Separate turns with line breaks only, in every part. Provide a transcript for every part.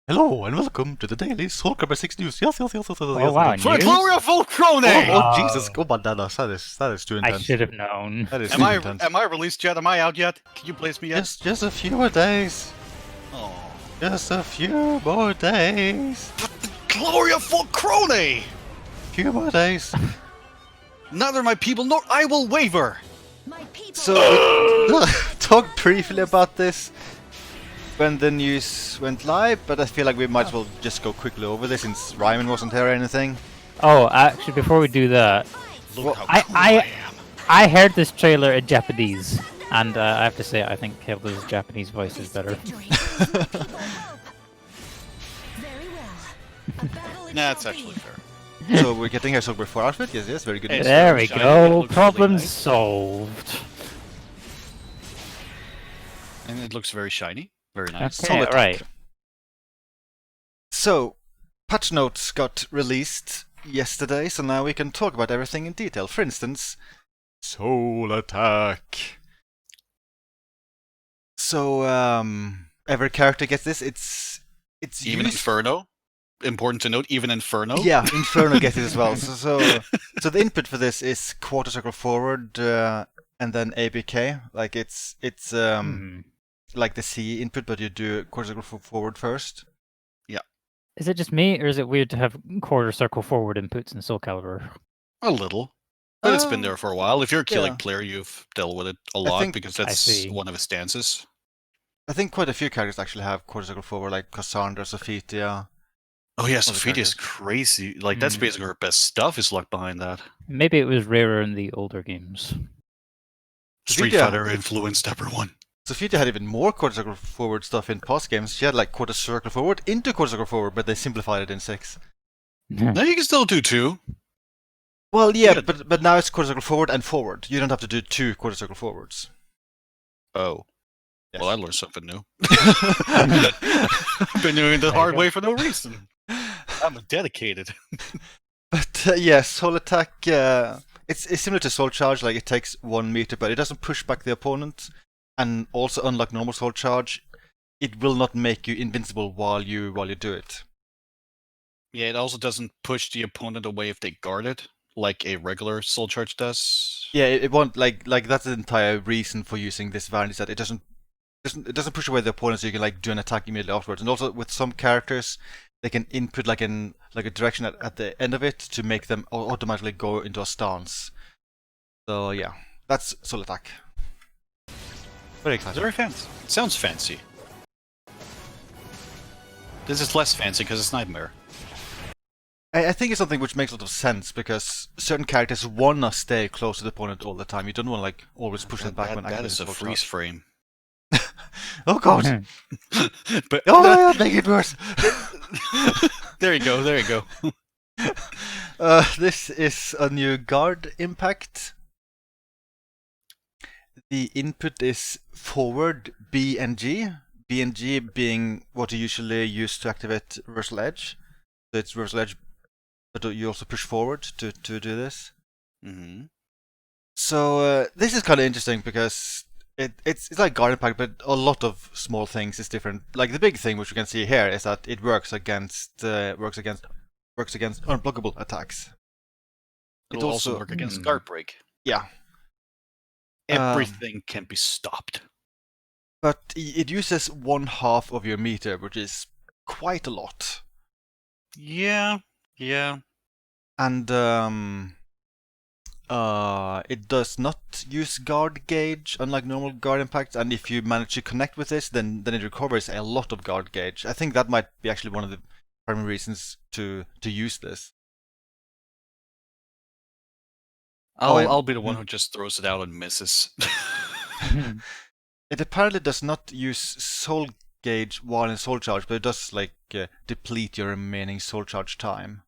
Hello and welcome to the daily SoulCalibur 6 news. Yes.
Oh wow,
For the
news?
glory of Volcrone!
Oh Jesus, go bananas. That is too
I
intense.
should have known.
That is
Am
too
I
intense.
am I released yet? Am I out yet? Can you place me yet?
Just a few more days.
Oh.
Just a few more days.
But the glory of Volcrone!
Few more days.
Neither my people nor I will waver!
So we talked briefly about this when the news went live, but I feel like we might as well just go quickly over this since Ryman wasn't here or anything.
Oh, actually, before we do that,
Look how
I-
cool I am.
I heard this trailer in Japanese, and I have to say, I think Hilde's Japanese voice is better.
That's actually fair.
So we're getting her Silver 4 outfit. Yes, very good.
It's
There
very
we
shiny, it
go.
looks
Problem
really nice.
solved.
And it looks very shiny. Very nice.
Okay,
Solid
right.
tech. So, patch notes got released yesterday, so now we can talk about everything in detail. For instance, Soul Attack. So, every character gets this. It's
Even
used...
Inferno? Important to note, even Inferno?
Yeah, Inferno gets it as well. So the input for this is quarter circle forward and then ABK. Like it's like the C input, but you do quarter circle forward first.
Is it just me, or is it weird to have quarter circle forward inputs in SoulCalibur?
A little. But it's been there for a while. If you're a killing
yeah.
player, you've dealt with it a lot
think-
because
I
that's
see.
one of his stances.
I think quite a few characters actually have quarter circle forward, like Cassandra, Sophitia.
Oh yeah,
Other
Sophia is
characters.
crazy. Like that's basically her best stuff is locked behind that.
Maybe it was rarer in the older games.
Street
Sophia-
Fighter influenced everyone.
Sophitia had even more quarter circle forward stuff in past games. She had like quarter circle forward into quarter circle forward, but they simplified it in 6.
No, you can still do 2.
Well, yeah,
Yeah.
but now it's quarter circle forward and forward. You don't have to do 2 quarter circle forwards.
Oh.
Yes.
Well, I learned something new. I've been doing it the
There you
hard
go.
way for no reason. I'm dedicated.
But yes, Soul Attack, it's similar to Soul Charge, like it takes 1 meter, but it doesn't push back the opponent. And also, unlike normal Soul Charge, it will not make you invincible while you do it.
Yeah, it also doesn't push the opponent away if they guard it, like a regular soul charge does.
Yeah, it won't like that's the entire reason for using this variant is that it doesn't push away the opponent, so you can like do an attack immediately afterwards. And also with some characters, they can input like a direction at the end of it to make them automatically go into a stance. So yeah, that's Soul Attack. Very
It's
exciting.
very fancy. It sounds fancy. This is less fancy because it's Nightmare.
I think it's something which makes a lot of sense because certain characters wanna stay close to the opponent all the time. You don't want to like always push them back when
That
activating
is a
Soul
freeze
Charge.
frame.
Oh god!
But
Oh yeah, make it worse.
there you go. There you go.
This is a new guard impact. The input is forward B and G. B and G being what you usually use to activate reversal edge. So it's reversal edge, but you also push forward to do this.
Mm-hmm.
So this is kind of interesting because it's like guard impact, but a lot of small things is different. Like the big thing which you can see here is that it works against unblockable attacks.
It'll also work against guard break.
Yeah.
Everything can be stopped.
But it uses 1/2 of your meter, which is quite a lot.
Yeah.
And it does not use guard gauge, unlike normal guard impacts. And if you manage to connect with this, then it recovers a lot of guard gauge. I think that might be actually one of the primary reasons to use this.
I'll be the one who just throws it out and misses.
It apparently does not use soul gauge while in soul charge, but it does like deplete your remaining soul charge time.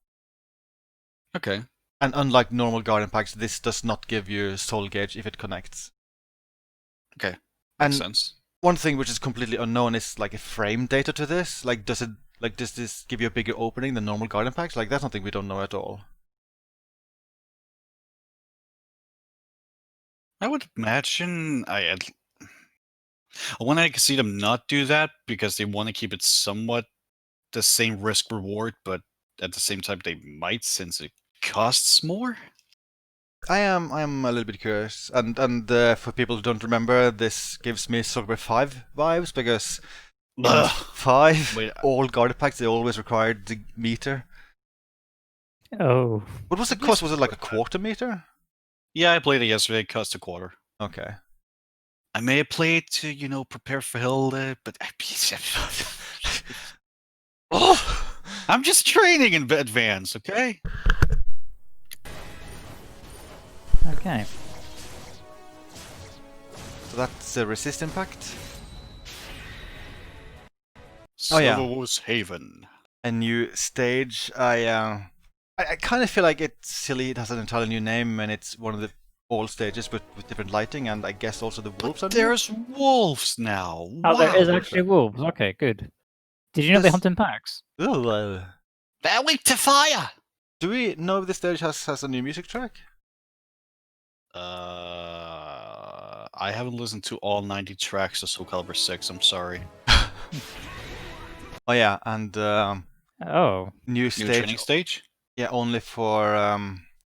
Okay.
And unlike normal guard impacts, this does not give you soul gauge if it connects.
Okay.
And
Makes sense.
one thing which is completely unknown is like a frame data to this. Like does this give you a bigger opening than normal guard impacts? Like that's something we don't know at all.
I would imagine I can see them not do that because they want to keep it somewhat the same risk reward, but at the same time they might, since it costs more.
I am a little bit curious, and for people who don't remember, this gives me SoulCalibur 5 vibes, because in
Ugh.
5,
Wait.
all guarded packs, they always required the meter.
Oh.
What was the cost? Was it like a quarter meter?
Yeah, I played it yesterday. It cost a quarter.
Okay.
I may have played to, prepare for Hilde, but
Oh!
I'm just training in advance, okay?
Okay.
So that's a resist impact. Oh, yeah.
Silverwood's Haven.
A new stage. I kind of feel like it's silly. It has an entirely new name, and it's one of the old stages, but with different lighting, and I guess also the wolves are new.
There's wolves now.
Oh, there is
Wow.
actually wolves. Okay, good. Did you know they
This-
hunt in packs?
Ooh,
They're weak to fire.
do we know if the stage has a new music track?
I haven't listened to all 90 tracks of SoulCalibur 6. I'm sorry.
Oh yeah, and
Oh.
new
New
stage.
training stage.
Yeah, only for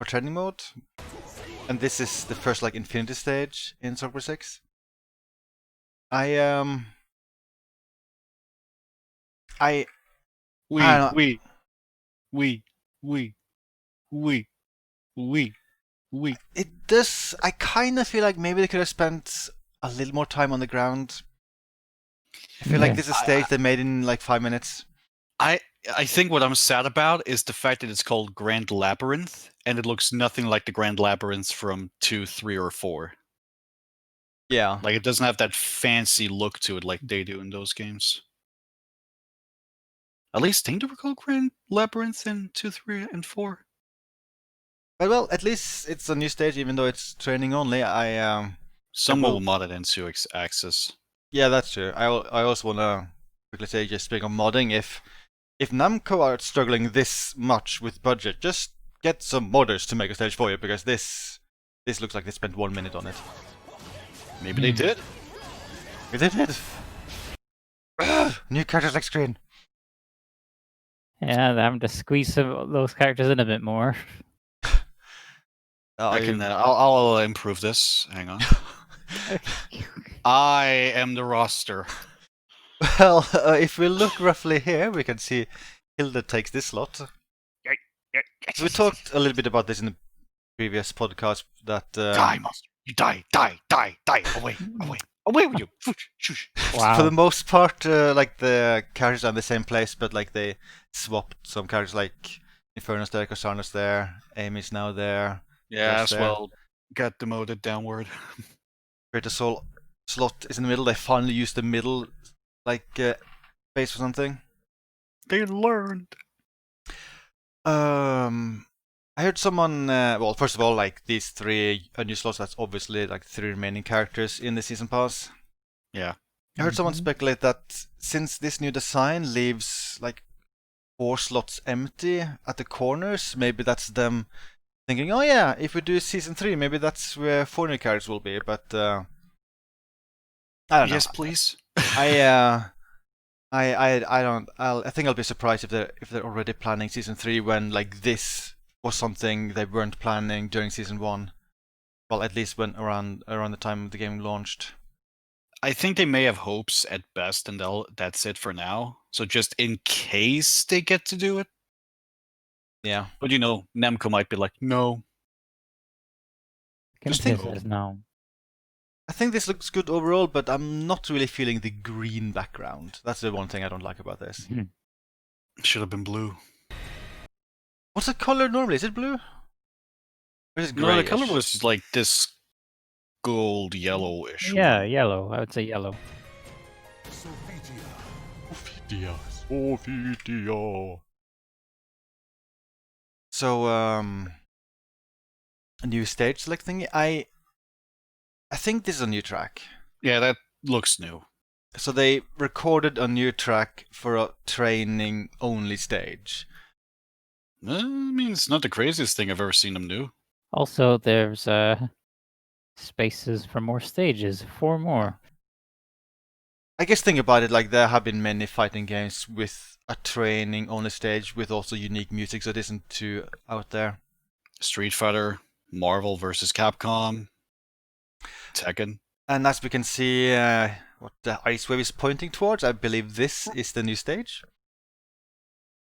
training mode. And this is the first like infinity stage in SoulCalibur 6. I don't know.
We.
It does. I kind of feel like maybe they could have spent a little more time on the ground. I feel like
Yeah.
this is a stage they made in like 5 minutes.
I think what I'm sad about is the fact that it's called Grand Labyrinth, and it looks nothing like the Grand Labyrinth from 2, 3, or 4.
Yeah.
Like, it doesn't have that fancy look to it like they do in those games. At least think they were called Grand Labyrinth in 2, 3, and 4.
But well, at least it's a new stage, even though it's training only.
Someone
will-
will mod it into Access.
Yeah, that's true. I also wanna quickly say, just speaking of modding, if Namco are struggling this much with budget, just get some modders to make a stage for you, because this looks like they spent 1 minute on it.
Maybe they did.
If they did. New character select screen.
Yeah, they're having to squeeze some of those characters in a bit more.
I'll improve this. Hang on. I am the roster.
Well, if we look roughly here, we can see Hilde takes this slot. So we talked a little bit about this in the previous podcast. That
Die, monster! You die! Away with you! Shush.
Wow.
for the most part, like the characters are in the same place, but like they swapped some characters. Like Inferno's there, Cassandra's there, Amy's now there.
Yeah,
Yes,
as
there.
well. Got demoted downward.
Creator Soul slot is in the middle. They finally used the middle, like space for something.
They learned.
I heard someone. Well, first of all, like these 3 new slots. That's obviously like 3 remaining characters in the season pass.
Yeah.
I heard someone
Mhm.
speculate that since this new design leaves like 4 slots empty at the corners, maybe that's them thinking, oh yeah, if we do season 3, maybe that's where 4 new characters will be. But I don't know.
Yes, please.
I think I'll be surprised if they're already planning season 3 when like this was something they weren't planning during season 1. Well, at least when around the time the game launched.
I think they may have hopes at best, and that's it for now. So just in case they get to do it.
Yeah.
But Namco might be like, no.
Can
Just
say
think-
this now.
I think this looks good overall, but I'm not really feeling the green background. That's the one thing I don't like about this.
Should have been blue.
What's the color normally? Is it blue? Or is it
No, the
grayish?
color was like this gold yellowish.
Yeah, yellow. I would say yellow.
Ophidia. So, a new stage select thingy. I think this is a new track.
Yeah, that looks new.
So they recorded a new track for a training only stage.
I mean, it's not the craziest thing I've ever seen them do.
Also, there's spaces for more stages. 4 more.
I guess think about it, like there have been many fighting games with a training only stage with also unique music, so it isn't too out there.
Street Fighter, Marvel vs. Capcom, Tekken.
And as we can see, what the ice wave is pointing towards, I believe this is the new stage.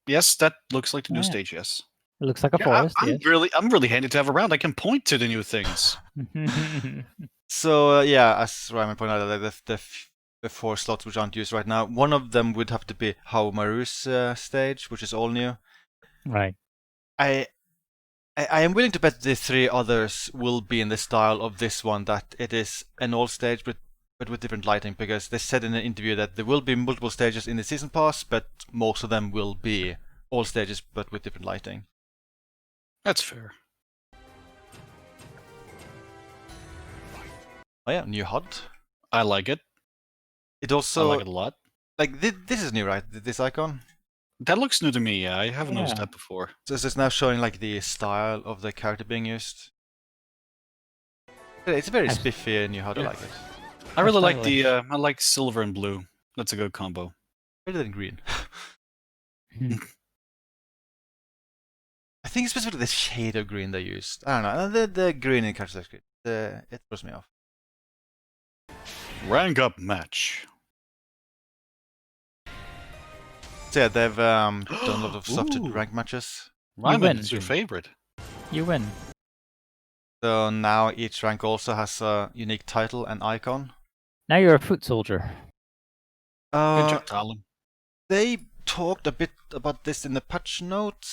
Yes, that looks like the new
Yeah.
stage. Yes.
It looks like a
Yeah,
forest.
I'm really handy to have around. I can point to the new things.
Yes.
So yeah, as Ryman pointed out, the 4 slots which aren't used right now, one of them would have to be Haomaru's stage, which is all new.
Right.
I am willing to bet the 3 others will be in the style of this one, that it is an old stage but with different lighting, because they said in an interview that there will be multiple stages in the season pass, but most of them will be all stages but with different lighting.
That's fair.
Oh yeah, new HUD.
I like it.
It also
I like it a lot.
like this is new, right? This icon.
That looks new to me. Yeah, I haven't noticed
Yeah.
that before.
So it's now showing like the style of the character being used. It's a very
Nice.
spiffy new HUD. I
Yeah.
like it.
I really like
stylish.
the. I like silver and blue. That's a good combo.
Better than green. I think specifically the shade of green they used. I don't know. The green in character design, it throws me off.
Rank up match.
So yeah, they've done a lot of stuff to
Ooh.
rank matches.
Ryman,
win.
it's your favorite.
You win.
So now each rank also has a unique title and icon.
Now you're a foot soldier.
Good job, Talim.
They talked a bit about this in the patch notes,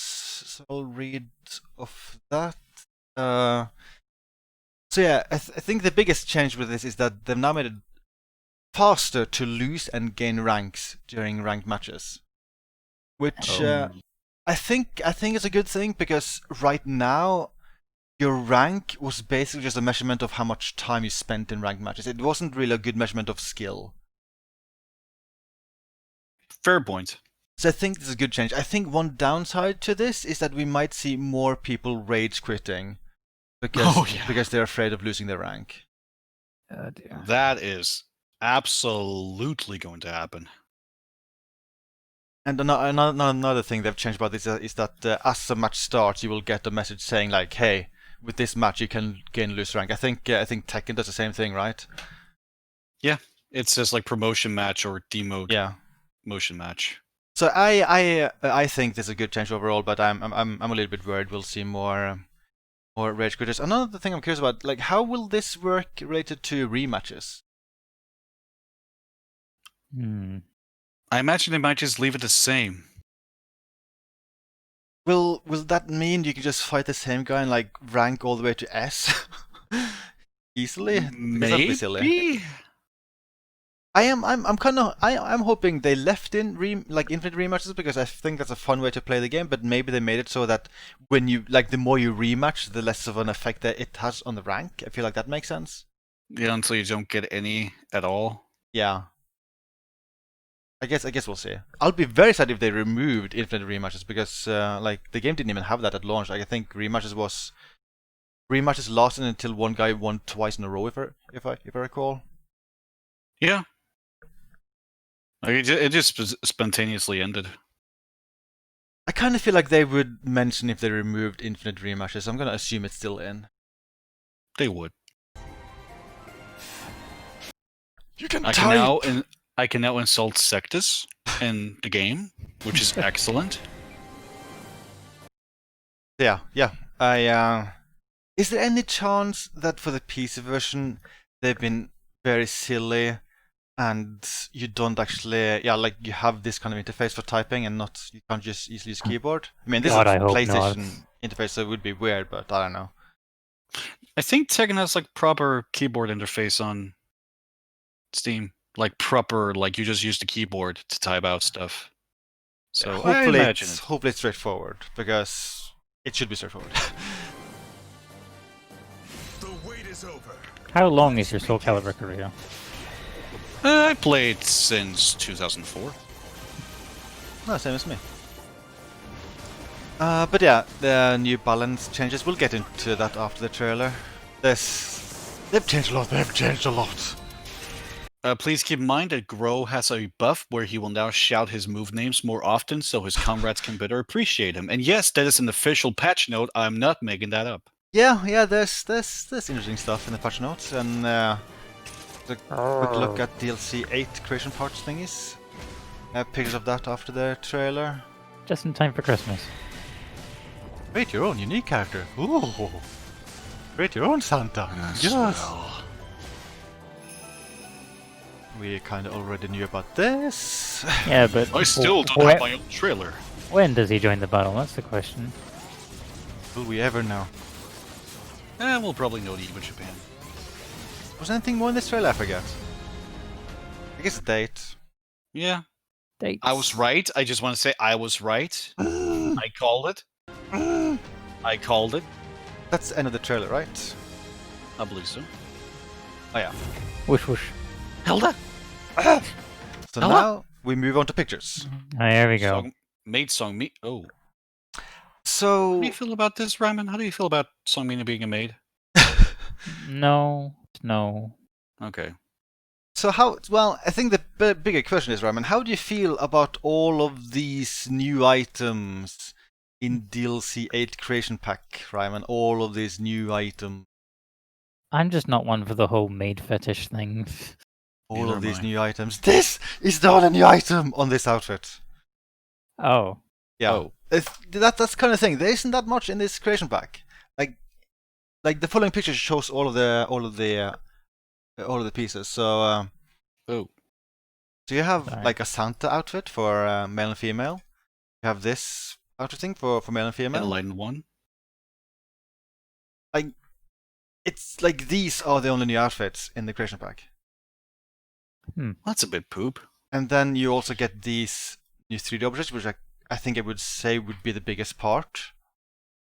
so I'll read off that. So yeah, I think the biggest change with this is that they've now made it faster to lose and gain ranks during ranked matches, which I think is a good thing, because right now your rank was basically just a measurement of how much time you spent in ranked matches. It wasn't really a good measurement of skill.
Fair point.
So I think this is a good change. I think one downside to this is that we might see more people rage quitting because they're afraid of losing their rank.
Oh dear.
That is absolutely going to happen.
And another thing they've changed about this is that as the match starts, you will get a message saying like, "Hey, with this match you can gain or lose rank." I think Tekken does the same thing, right?
Yeah, it says like promotion match or demote
Yeah.
motion match.
So I think this is a good change overall, but I'm a little bit worried we'll see more rage quitters. Another thing I'm curious about, like, how will this work related to rematches?
I imagine they might just leave it the same.
Will that mean you can just fight the same guy and like rank all the way to S easily? Because that'd be silly.
Maybe.
I'm hoping they left in infinite rematches, because I think that's a fun way to play the game. But maybe they made it so that when you the more you rematch, the less of an effect that it has on the rank. I feel like that makes sense.
Yeah, until you don't get any at all.
Yeah. I guess we'll see. I'll be very sad if they removed infinite rematches, because the game didn't even have that at launch. I think rematches lasted until one guy won twice in a row, if I recall.
Yeah. Like it just spontaneously ended.
I kind of feel like they would mention if they removed infinite rematches. I'm gonna assume it's still in.
They would.
You can
I can now insult Sectus in the game, which is excellent.
Yeah. Is there any chance that for the PC version they've been very silly and you don't actually you have this kind of interface for typing and you can't just easily use keyboard? I mean, this
God,
is
I
a
hope
PlayStation interface, so it would be weird, but I don't know.
I think Tekken has like proper keyboard interface on Steam. Like proper, like you just use the keyboard to type out stuff. So
hopefully
I imagine
hopefully it's straightforward, because it should be straightforward.
The wait is over.
How long is your SoulCalibur career?
I played since 2004.
No, same as me. But yeah, the new balance changes. We'll get into that after the trailer. They've changed a lot.
Please keep in mind that Grow has a buff where he will now shout his move names more often so his comrades can better appreciate him. And yes, that is an official patch note. I'm not making that up.
Yeah, there's interesting stuff in the patch notes, and a quick look at DLC 8 creation parts thingies. Pictures of that after the trailer.
Just in time for Christmas.
Create your own unique character. Ooh. Create your own Santa. Yes.
Well,
We kind of already knew about this.
Yeah, but
I still don't
wh-
have my own trailer.
when does he join the battle? That's the question.
Will we ever know?
We'll probably know the Evo Japan.
Was anything more in this trailer? I forget. I guess a date.
Yeah,
Dates.
I was right. I just want to say I was right. I called it. I called it.
That's the end of the trailer, right?
I believe so.
Oh yeah.
Whoosh whoosh.
Hilde!
So
Hello?
now we move on to pictures.
Oh, here we go.
Song me. Oh. How
So
do you feel about this, Ryman? How do you feel about Song Mina being a maid?
No.
Okay.
So how? Well, I think the bigger question is, Raman, how do you feel about all of these new items in DLC 8 Creation Pack, Ryman? All of these new items,
I'm just not one for the whole maid fetish thing.
all
Neither
of
am
these
I.
new items. This is the only new item on this outfit.
Oh.
Yeah,
Oh.
that's kind of thing. There isn't that much in this Creation Pack. Like the following picture shows all of the pieces. So
Oh.
so you have
Sorry.
like a Santa outfit for male and female. You have this outfit thing for male and female.
Enlightened one.
It's like these are the only new outfits in the Creation Pack.
That's a bit poop.
And then you also get these new 3D objects, which I think I would say would be the biggest part.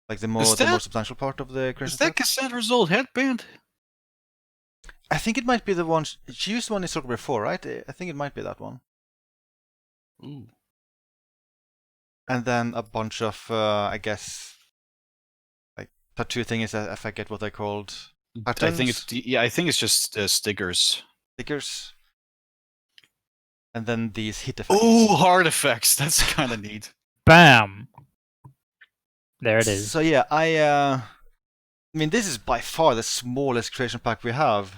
Like the more substantial part of the Creation
Is that
Pack.
Cassandra's old headband?
I think it might be the one she used one in SoulCalibur 4, right? I think it might be that one.
Ooh.
And then a bunch of I guess like tattoo things. I forget what they're called.
I think it's I think it's just stickers.
Stickers. And then these hit effects.
Ooh, hard effects. That's kind of neat.
Bam! There it is.
So yeah, I mean, this is by far the smallest Creation Pack we have.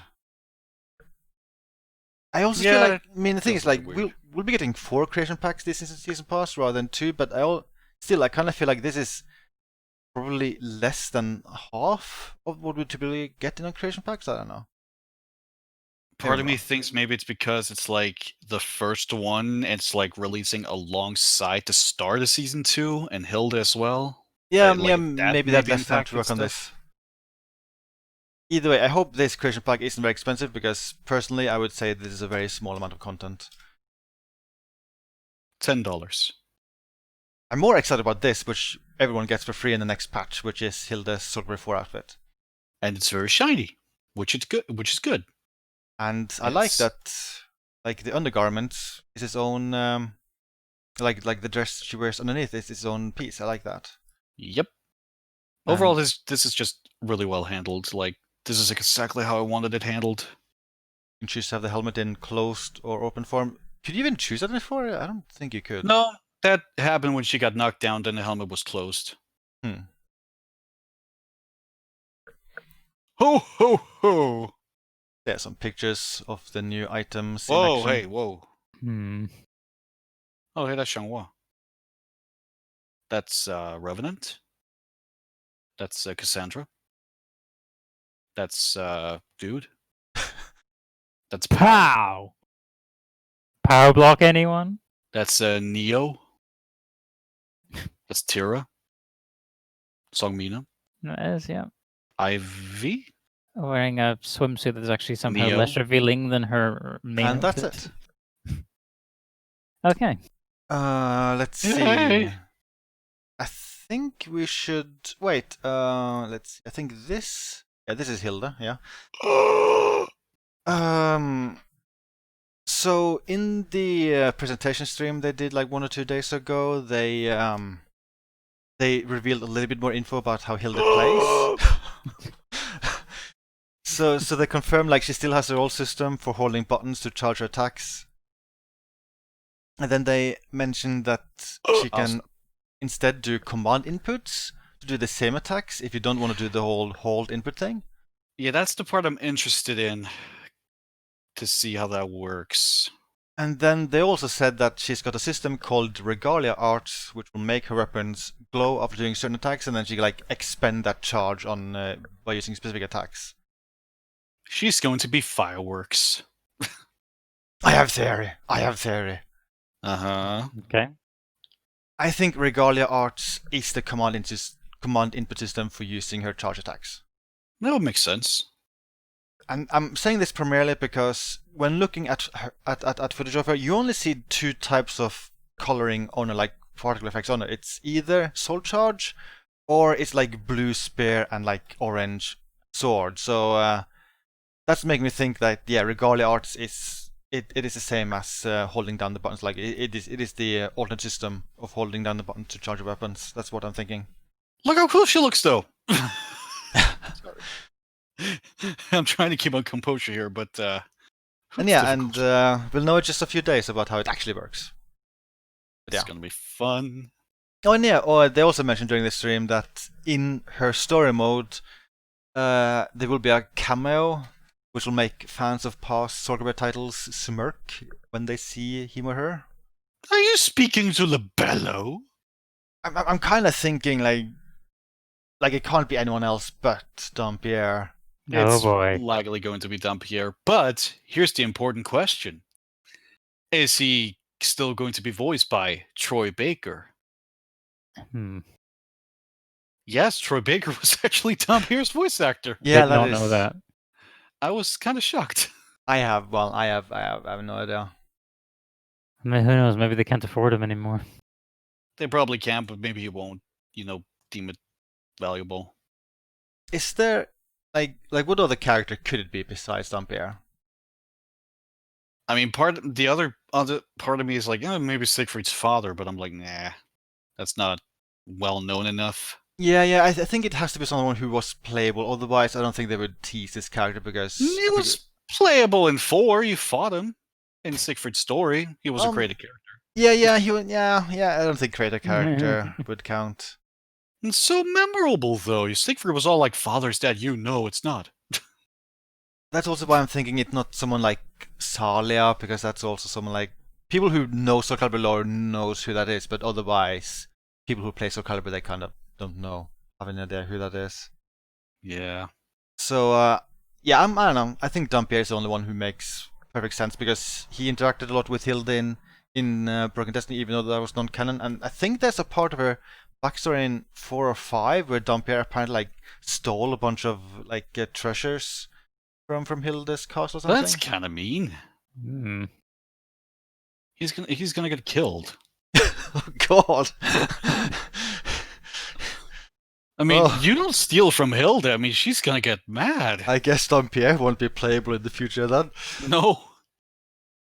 I also feel
Yeah,
like, I mean, the thing
feels
is, like,
a bit weird.
we'll be getting 4 Creation Packs this season pass rather than 2, but I kind of feel like this is probably less than half of what we typically get in a Creation Packs. I don't know.
Part of
Never
me thinks maybe it's because it's like the first one. It's like releasing alongside the start of season 2 and Hilde as well.
Yeah,
Like,
yeah,
that
maybe that
maybe
less time to
impacted
work on
stuff.
this. Either way, I hope this Creation Pack isn't very expensive because personally, I would say this is a very small amount of content.
$10.
I'm more excited about this, which everyone gets for free in the next patch, which is Hilde's SoulCalibur 4 outfit.
And it's very shiny, which is good.
And I like
Yes.
that, like the undergarment is its own, like the dress she wears underneath is its own piece. I like that.
Yep. Overall, this is just really well handled. Like, this is exactly how I wanted it handled.
You can choose to have the helmet in closed or open form. Could you even choose that before? I don't think you could.
No, that happened when she got knocked down, then the helmet was closed.
Hmm.
Ho, ho, ho!
There are some pictures of the new items. in
Whoa,
action.
hey, whoa.
Hmm.
Oh, hey, that's Xianghua. That's Revenant. That's Cassandra. That's Dude. That's
Pow! Power block anyone?
That's Neo. That's Tira. Songmina.
No, it is, yeah.
Ivy.
Wearing a swimsuit that's actually somehow
Neo.
less revealing than her main
And that's
outfit.
it.
Okay.
Let's see.
Yay.
I think we should wait. Let's see. I think this. Yeah, this is Hilde. Yeah. So in the presentation stream they did like 1 or 2 days ago, they revealed a little bit more info about how Hilde plays. So they confirm like she still has her old system for holding buttons to charge her attacks. And then they mentioned that she can instead do command inputs to do the same attacks if you don't want to do the whole hold input thing.
Yeah, that's the part I'm interested in to see how that works.
And then they also said that she's got a system called Regalia Arts, which will make her weapons glow after doing certain attacks, and then she can like expend that charge on by using specific attacks.
She's going to be fireworks.
I have theory.
Uh-huh.
Okay.
I think Regalia Arts is the command input system for using her charge attacks.
That would make sense.
And I'm saying this primarily because when looking at footage of her, you only see two types of coloring on her, like particle effects on her. It's either soul charge, or it's like blue spear and like orange sword. So that's making me think that Regalia Arts is the same as holding down the buttons. Like it is the alternate system of holding down the button to charge your weapons. That's what I'm thinking.
Look how cool she looks, though. Sorry. I'm trying to keep on composure here, but
And we'll know in just a few days about how it actually works.
it's gonna be fun.
Oh, and they also mentioned during the stream that in her story mode, there will be a cameo, which will make fans of past SoulCalibur titles smirk when they see him or her.
Are you speaking to Labello?
I'm kind of thinking like it can't be anyone else but Dampierre.
Oh
It's
boy.
likely going to be Dampierre, but here's the important question. Is he still going to be voiced by Troy Baker? Yes, Troy Baker was actually Dampierre's voice actor.
Yeah,
Did not know that.
I was kind of shocked.
I have no idea.
I mean, who knows? Maybe they can't afford him anymore.
They probably can, but maybe he won't, deem it valuable.
Is there like what other character could it be besides Dampierre?
I mean, the other part of me is like, maybe Siegfried's father, but I'm like, nah, that's not well known enough.
Yeah, I think it has to be someone who was playable. Otherwise, I don't think they would tease this character because
He was playable in 4. You fought him in Siegfried's story. He was a created character.
Yeah, I don't think creator character would count.
It's so memorable, though. Siegfried was all like, father's dead. It's not.
That's also why I'm thinking it's not someone like Salia, because that's also someone like people who know SoulCalibur lore knows who that is, but otherwise, people who play SoulCalibur, they kind of don't know, have any idea who that is.
Yeah.
So I don't know. I think Dampierre is the only one who makes perfect sense because he interacted a lot with Hilde in Broken Destiny, even though that was non-canon, and I think there's a part of her backstory in 4 or 5 where Dampierre apparently like stole a bunch of like treasures from Hilde's castle or something.
That's kind of mean. He's gonna get killed.
Oh God.
I mean, you don't steal from Hilde. I mean, she's gonna get mad.
I guess Dampierre won't be playable in the future then.
No.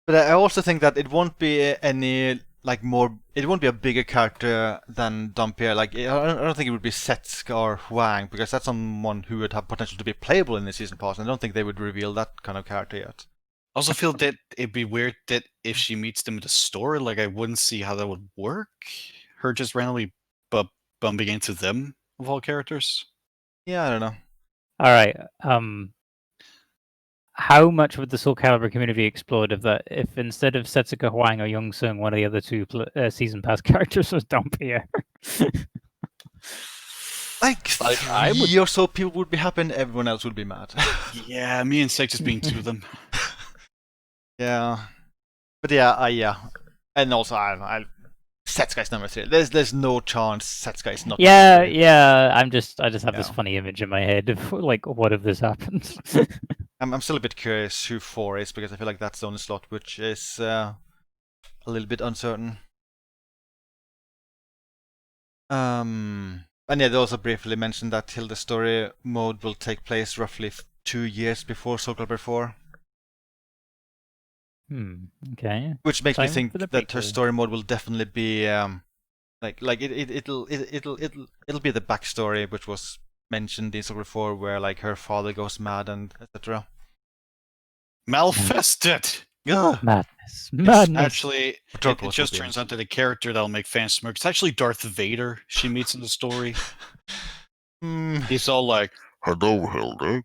But I also think that it won't be any like more. It won't be a bigger character than Dampierre. Like I don't think it would be Setsuka or Huang because that's someone who would have potential to be playable in the season pass. And I don't think they would reveal that kind of character yet.
I also feel that it'd be weird that if she meets them in the store, like I wouldn't see how that would work. Her just randomly bumping into them of all characters.
Yeah, I don't know.
All right. How much would the SoulCalibur community explode if instead of Setsuka Huang or Young Sung, one of the other two season pass characters was Dampierre?
Like
I would...
3 or so people would be happy and everyone else would be mad.
Yeah, me and Sek just being 2 of them.
Yeah. But yeah. And also, Setsuka's number 3. There's no chance Setsuka is not.
Yeah. I just have this funny image in my head of like, what if this happens?
I'm still a bit curious who 4 is because I feel like that's the only slot which is a little bit uncertain. And yeah, they also briefly mentioned that Hilde's story mode will take place roughly 2 years before SoulCalibur 4.
Okay.
Which makes me think
the
that her story mode will definitely be it'll be the backstory which was mentioned in Soul before, where like her father goes mad and etc.
Malfested.
Yeah.
Madness. Madness.
Actually, it just turns out that the character that'll make fans smirk. It's actually Darth Vader she meets in the story. He's all like,
Hello, Hilde.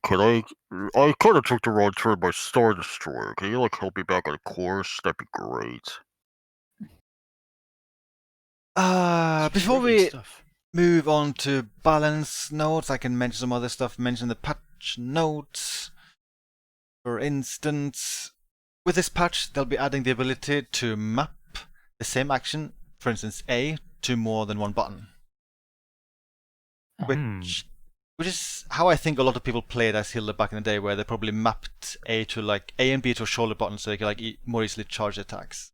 I kind of took the wrong turn by Star Destroyer. Can you like help me back on course? That'd be great.
Before
"Brilliant
we
stuff."
move on to balance notes, I can mention some other stuff. Mention the patch notes. For instance, with this patch, they'll be adding the ability to map the same action, for instance A, to more than one button. Which is how I think a lot of people played as Hilde back in the day, where they probably mapped A to like A and B to a shoulder button so they could like more easily charge attacks.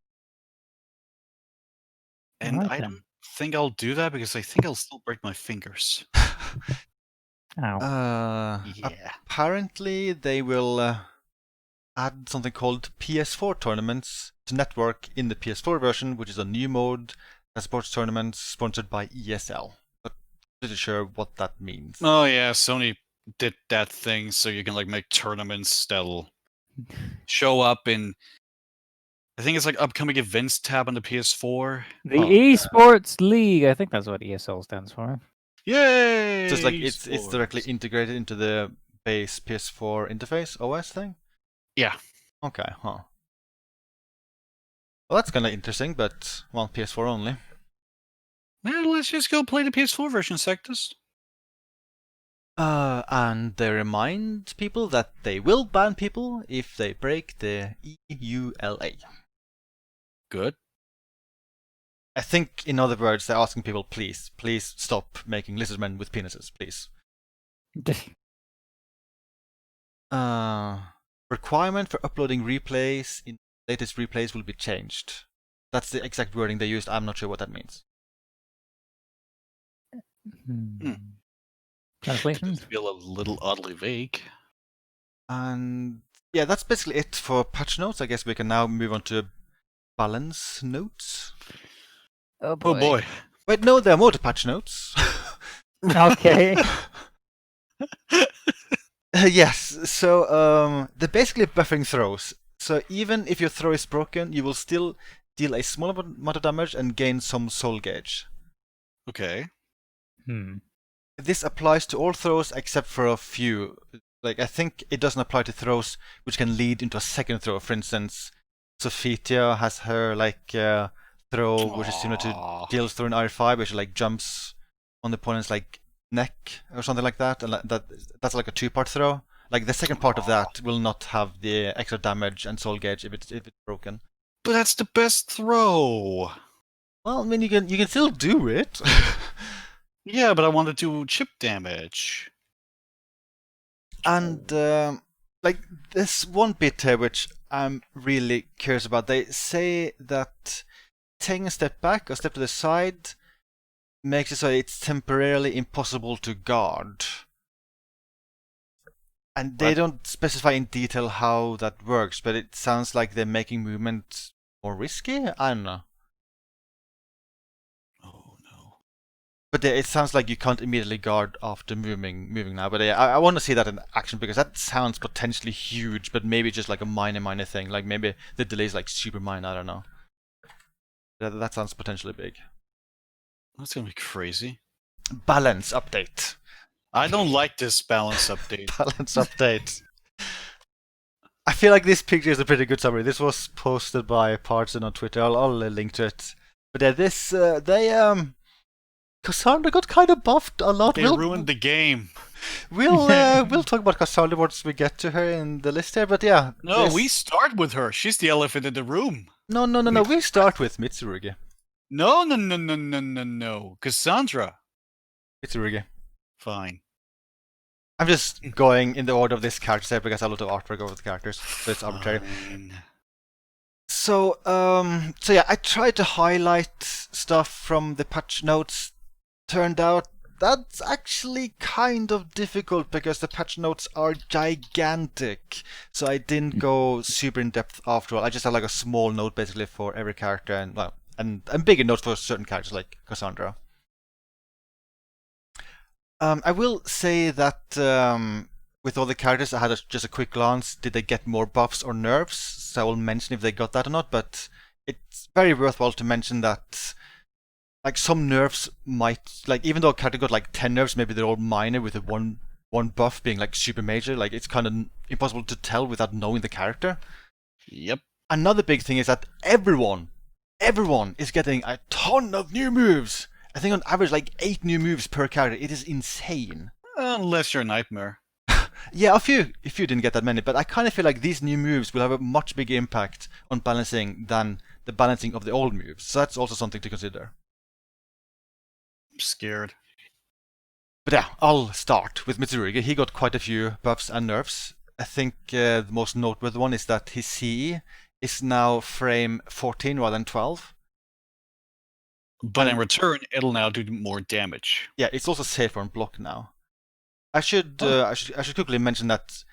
And
Right
I
then.
don't think I'll do that because I think I'll still break my fingers.
Ow.
Yeah.
Apparently, they will add something called PS4 tournaments to network in the PS4 version, which is a new mode that supports tournaments sponsored by ESL. But I'm not sure what that means.
Oh yeah, Sony did that thing so you can like make tournaments that'll show up in. I think it's like upcoming events tab on the PS4.
The
Oh,
Esports League. I think that's what ESL stands for.
Yay!
So it's like it's
Sports.
directly integrated into the base PS4 interface OS thing?
Yeah.
Okay, huh. Well, that's kind of interesting, but, well, PS4 only.
Well, let's just go play the PS4 version, Sectus.
And they remind people that they will ban people if they break the EULA.
Good.
I think, in other words, they're asking people, please stop making lizardmen with penises, please. Requirement for uploading replays in latest replays will be changed. That's the exact wording they used. I'm not sure what that means.
Translations?
Feel a little oddly vague.
And yeah, that's basically it for patch notes. I guess we can now move on to balance notes.
Oh
Oh boy.
Wait, no, there are more to patch notes.
Okay.
Yes, so they're basically buffering throws. So even if your throw is broken, you will still deal a small amount of damage and gain some soul gauge.
Okay.
This applies to all throws except for a few. Like, I think it doesn't apply to throws which can lead into a second throw. For instance, Sophitia has her like throw which is similar to Jill's throw in R5, which like jumps on the opponent's like neck or something like that, and that's like a two-part throw. Like the second part of that will not have the extra damage and soul gauge if it's broken.
But that's the best throw.
Well, I mean you can still do it.
Yeah, but I want to do chip damage.
And like there's one bit here which I'm really curious about. They say that taking a step back or step to the side makes it so it's temporarily impossible to guard. And they don't specify in detail how that works, but it sounds like they're making movement more risky? I don't know.
Oh no.
But it sounds like you can't immediately guard after moving now. But I want to see that in action because that sounds potentially huge, but maybe just like a minor thing. Like maybe the delay is like super minor, I don't know. That sounds potentially big.
That's gonna be crazy.
Balance update.
I don't like this balance update.
Balance update. I feel like this picture is a pretty good summary. This was posted by Parson on Twitter. I'll link to it. But yeah, this Cassandra got kind of buffed a lot.
They ruined the game.
We'll talk about Cassandra once we get to her in the list here. But yeah,
No, we start with her. She's the elephant in the room.
No. We start with Mitsurugi.
No. Cassandra.
Mitsurugi.
Fine.
I'm just going in the order of this character set because I love the artwork over the characters, so it's arbitrary.
Fine.
So yeah, I tried to highlight stuff from the patch notes. Turned out that's actually kind of difficult because the patch notes are gigantic. So I didn't go super in depth after all. I just had like a small note basically for every character and bigger notes for certain characters like Cassandra. I will say that with all the characters, I had just a quick glance. Did they get more buffs or nerfs? So I will mention if they got that or not. But it's very worthwhile to mention that, like, some nerfs might, like, even though a character got like 10 nerfs, maybe they're all minor, with the one buff being like super major. Like, it's kind of impossible to tell without knowing the character.
Yep.
Another big thing is that everyone is getting a ton of new moves. I think on average like 8 new moves per character. It is insane.
Unless you're a nightmare.
Yeah, a few didn't get that many, but I kind of feel like these new moves will have a much bigger impact on balancing than the balancing of the old moves. So that's also something to consider.
I'm scared.
But yeah, I'll start with Mitsurugi. He got quite a few buffs and nerfs. I think the most noteworthy one is that his CE is now frame 14 rather than 12.
But in return, it'll now do more damage.
Yeah, it's also safer on block now. I should quickly mention that,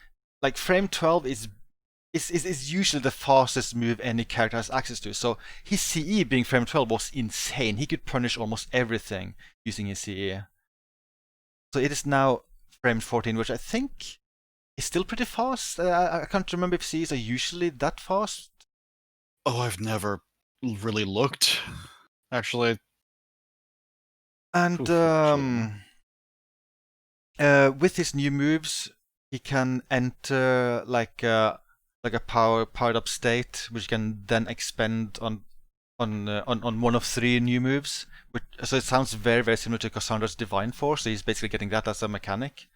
like, frame 12 is usually the fastest move any character has access to. So his CE being frame 12 was insane. He could punish almost everything using his CE. So it is now frame 14, which I think is still pretty fast. I can't remember if CEs are usually that fast.
Oh, I've never really looked. Actually.
And
Oof,
with his new moves, he can enter like a powered up state, which can then expend on one of 3 new moves. So it sounds very, very similar to Cassandra's Divine Force. So he's basically getting that as a mechanic.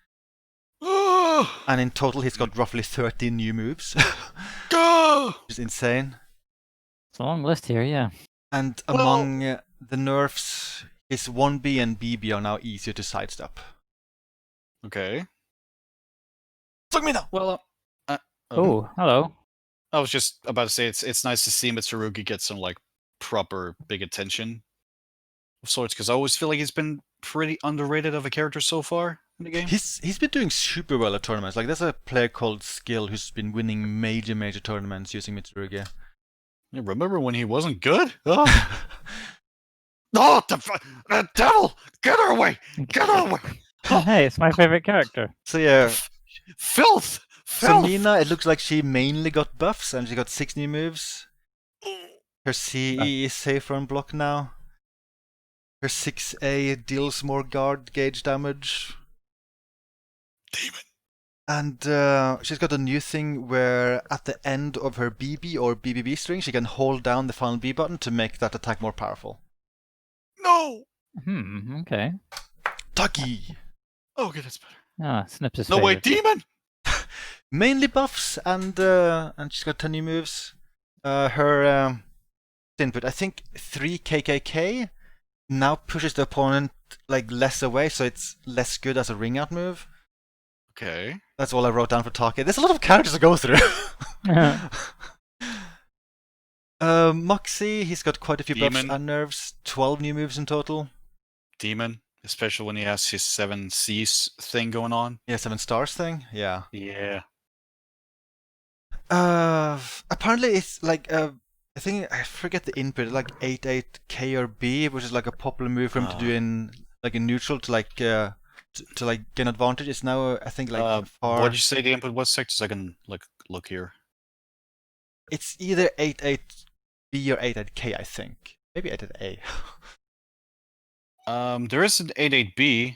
And in total, he's got roughly 13 new moves, which is insane.
It's a long list here, yeah.
And among the nerfs, his 1B and BB are now easier to sidestep.
Okay.
Fuck me now!
Well,
Oh, hello.
I was just about to say it's nice to see Mitsurugi get some like proper big attention of sorts, because I always feel like he's been pretty underrated of a character so far in the game.
He's been doing super well at tournaments. Like, there's a player called Skill who's been winning major tournaments using Mitsurugi.
Yeah, remember when he wasn't good? Oh, oh the devil! Get her away! Get her away!
Hey, it's my favorite character.
So yeah,
Filth!
so
Filth!
Nina, it looks like she mainly got buffs and she got 6 new moves. Her CE is safer on block now. Her 6A deals more guard gauge damage.
Demon.
And she's got a new thing where at the end of her BB or BBB string, she can hold down the final B button to make that attack more powerful.
No!
Okay.
Tucky!
Okay, that's better.
Ah, Snips is
No, wait,
favorite.
demon!
Mainly buffs, and she's got 10 new moves. Her input, I think 3 KKK now pushes the opponent like less away, so it's less good as a ring out move.
Okay.
That's all I wrote down for Taki. There's a lot of characters to go through. Moxie, he's got quite a few buffs
Demon.
and nerves. 12 new moves in total.
Demon, especially when he has his 7 C's thing going on.
Yeah, 7 stars thing. Yeah.
Yeah.
Apparently it's like I think I forget the input, like 8-8 K or B, which is like a popular move for him to do in like in neutral to like to like gain advantage. It's now I think like far.
What did you say the input was, Sec? So I can like look here.
It's either 8-8 B or 8-8 K, I think. Maybe 8-8 A.
There is an 8-8B.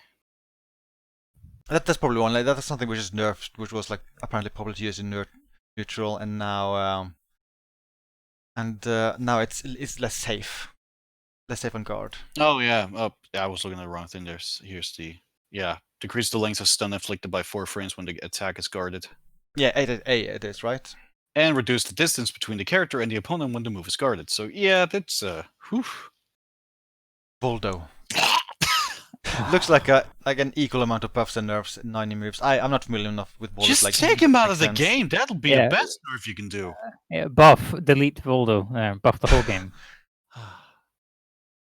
That's probably one. Like that's something which is nerfed, which was like apparently popular to use in neutral, and now now it's less safe on guard.
Oh yeah. Yeah, I was looking at the wrong thing. Here's the decrease the length of stun inflicted by 4 frames when the attack is guarded.
Yeah, 8-8 A it is, right?
And reduce the distance between the character and the opponent when the move is guarded. So yeah, that's whew.
Voldo. Looks like an equal amount of buffs and nerfs, 90 moves. I'm not familiar enough with Voldo.
Just
like,
take him out of the
sense.
game. That'll be
Yeah.
the best nerf you can do.
Yeah, buff, delete Voldo. Buff the whole game.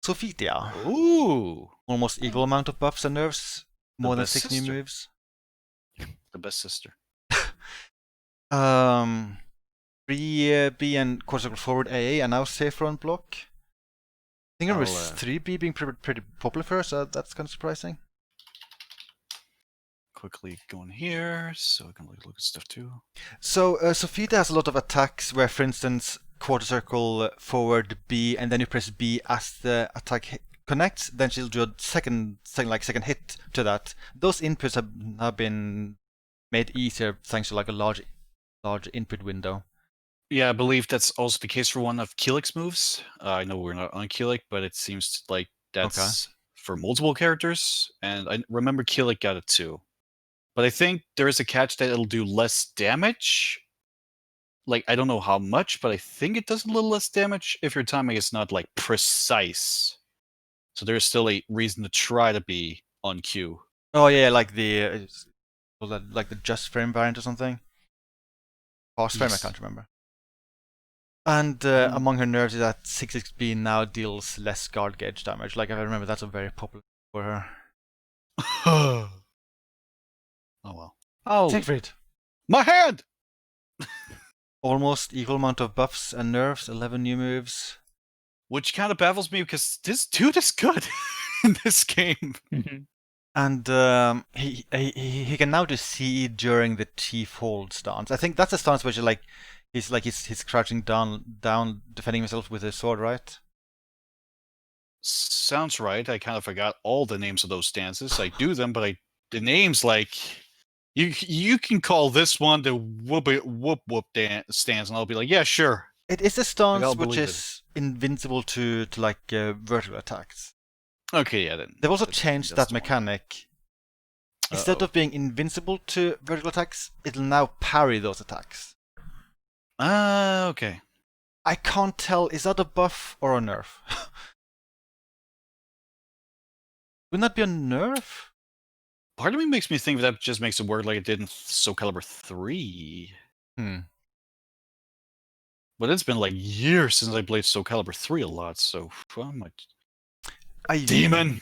Sophitia.
Ooh,
Almost equal amount of buffs and nerfs. More than
best
6 new
sister.
moves.
the best sister.
3B and quarter circle forward AA are now safer on block. I think I remember
I'll,
3B being pretty popular for her, so that's kind of surprising.
quickly go in here so I can look at stuff too.
So Sophia has a lot of attacks where, for instance, quarter circle forward B, and then you press B as the attack connects. Then she'll do a second hit to that. Those inputs have been made easier thanks to like a large input window.
Yeah, I believe that's also the case for one of Keelik's moves. I know we're not on Keelik, but it seems like that's for multiple characters, and I remember Keelik got it too. But I think there is a catch that it'll do less damage. Like, I don't know how much, but I think it does a little less damage if your timing is not, like, precise. So there's still a reason to try to be on cue.
Oh yeah, like the like the just frame variant or something. Fast frame, I can't remember. And among her nerves is that 6xB now deals less guard gauge damage. Like, I remember that's a very popular for her.
Oh well. Oh,
Siegfried!
my hand!
Almost equal amount of buffs and nerfs, 11 new moves.
Which kind of baffles me because this dude is good in this game.
And he can now do CE during the Chief Hold stance. I think that's a stance where he's crouching down, defending himself with his sword, right?
Sounds right. I kind of forgot all the names of those stances. I do them, but the names, like, you can call this one the whoop stance, and I'll be like, yeah, sure.
It is a stance
I'll
which
believe
is invincible to like vertical attacks.
Okay, yeah, then.
They've also
that's
changed
the
that
one.
mechanic. Instead of being invincible to vertical attacks, it'll now parry those attacks.
Okay.
I can't tell, is that a buff or a nerf? Wouldn't that be a nerf?
Part of me makes me think that just makes it work like it did in SoulCalibur 3. But it's been like years since I played SoulCalibur 3 a lot, so I'm like, demon!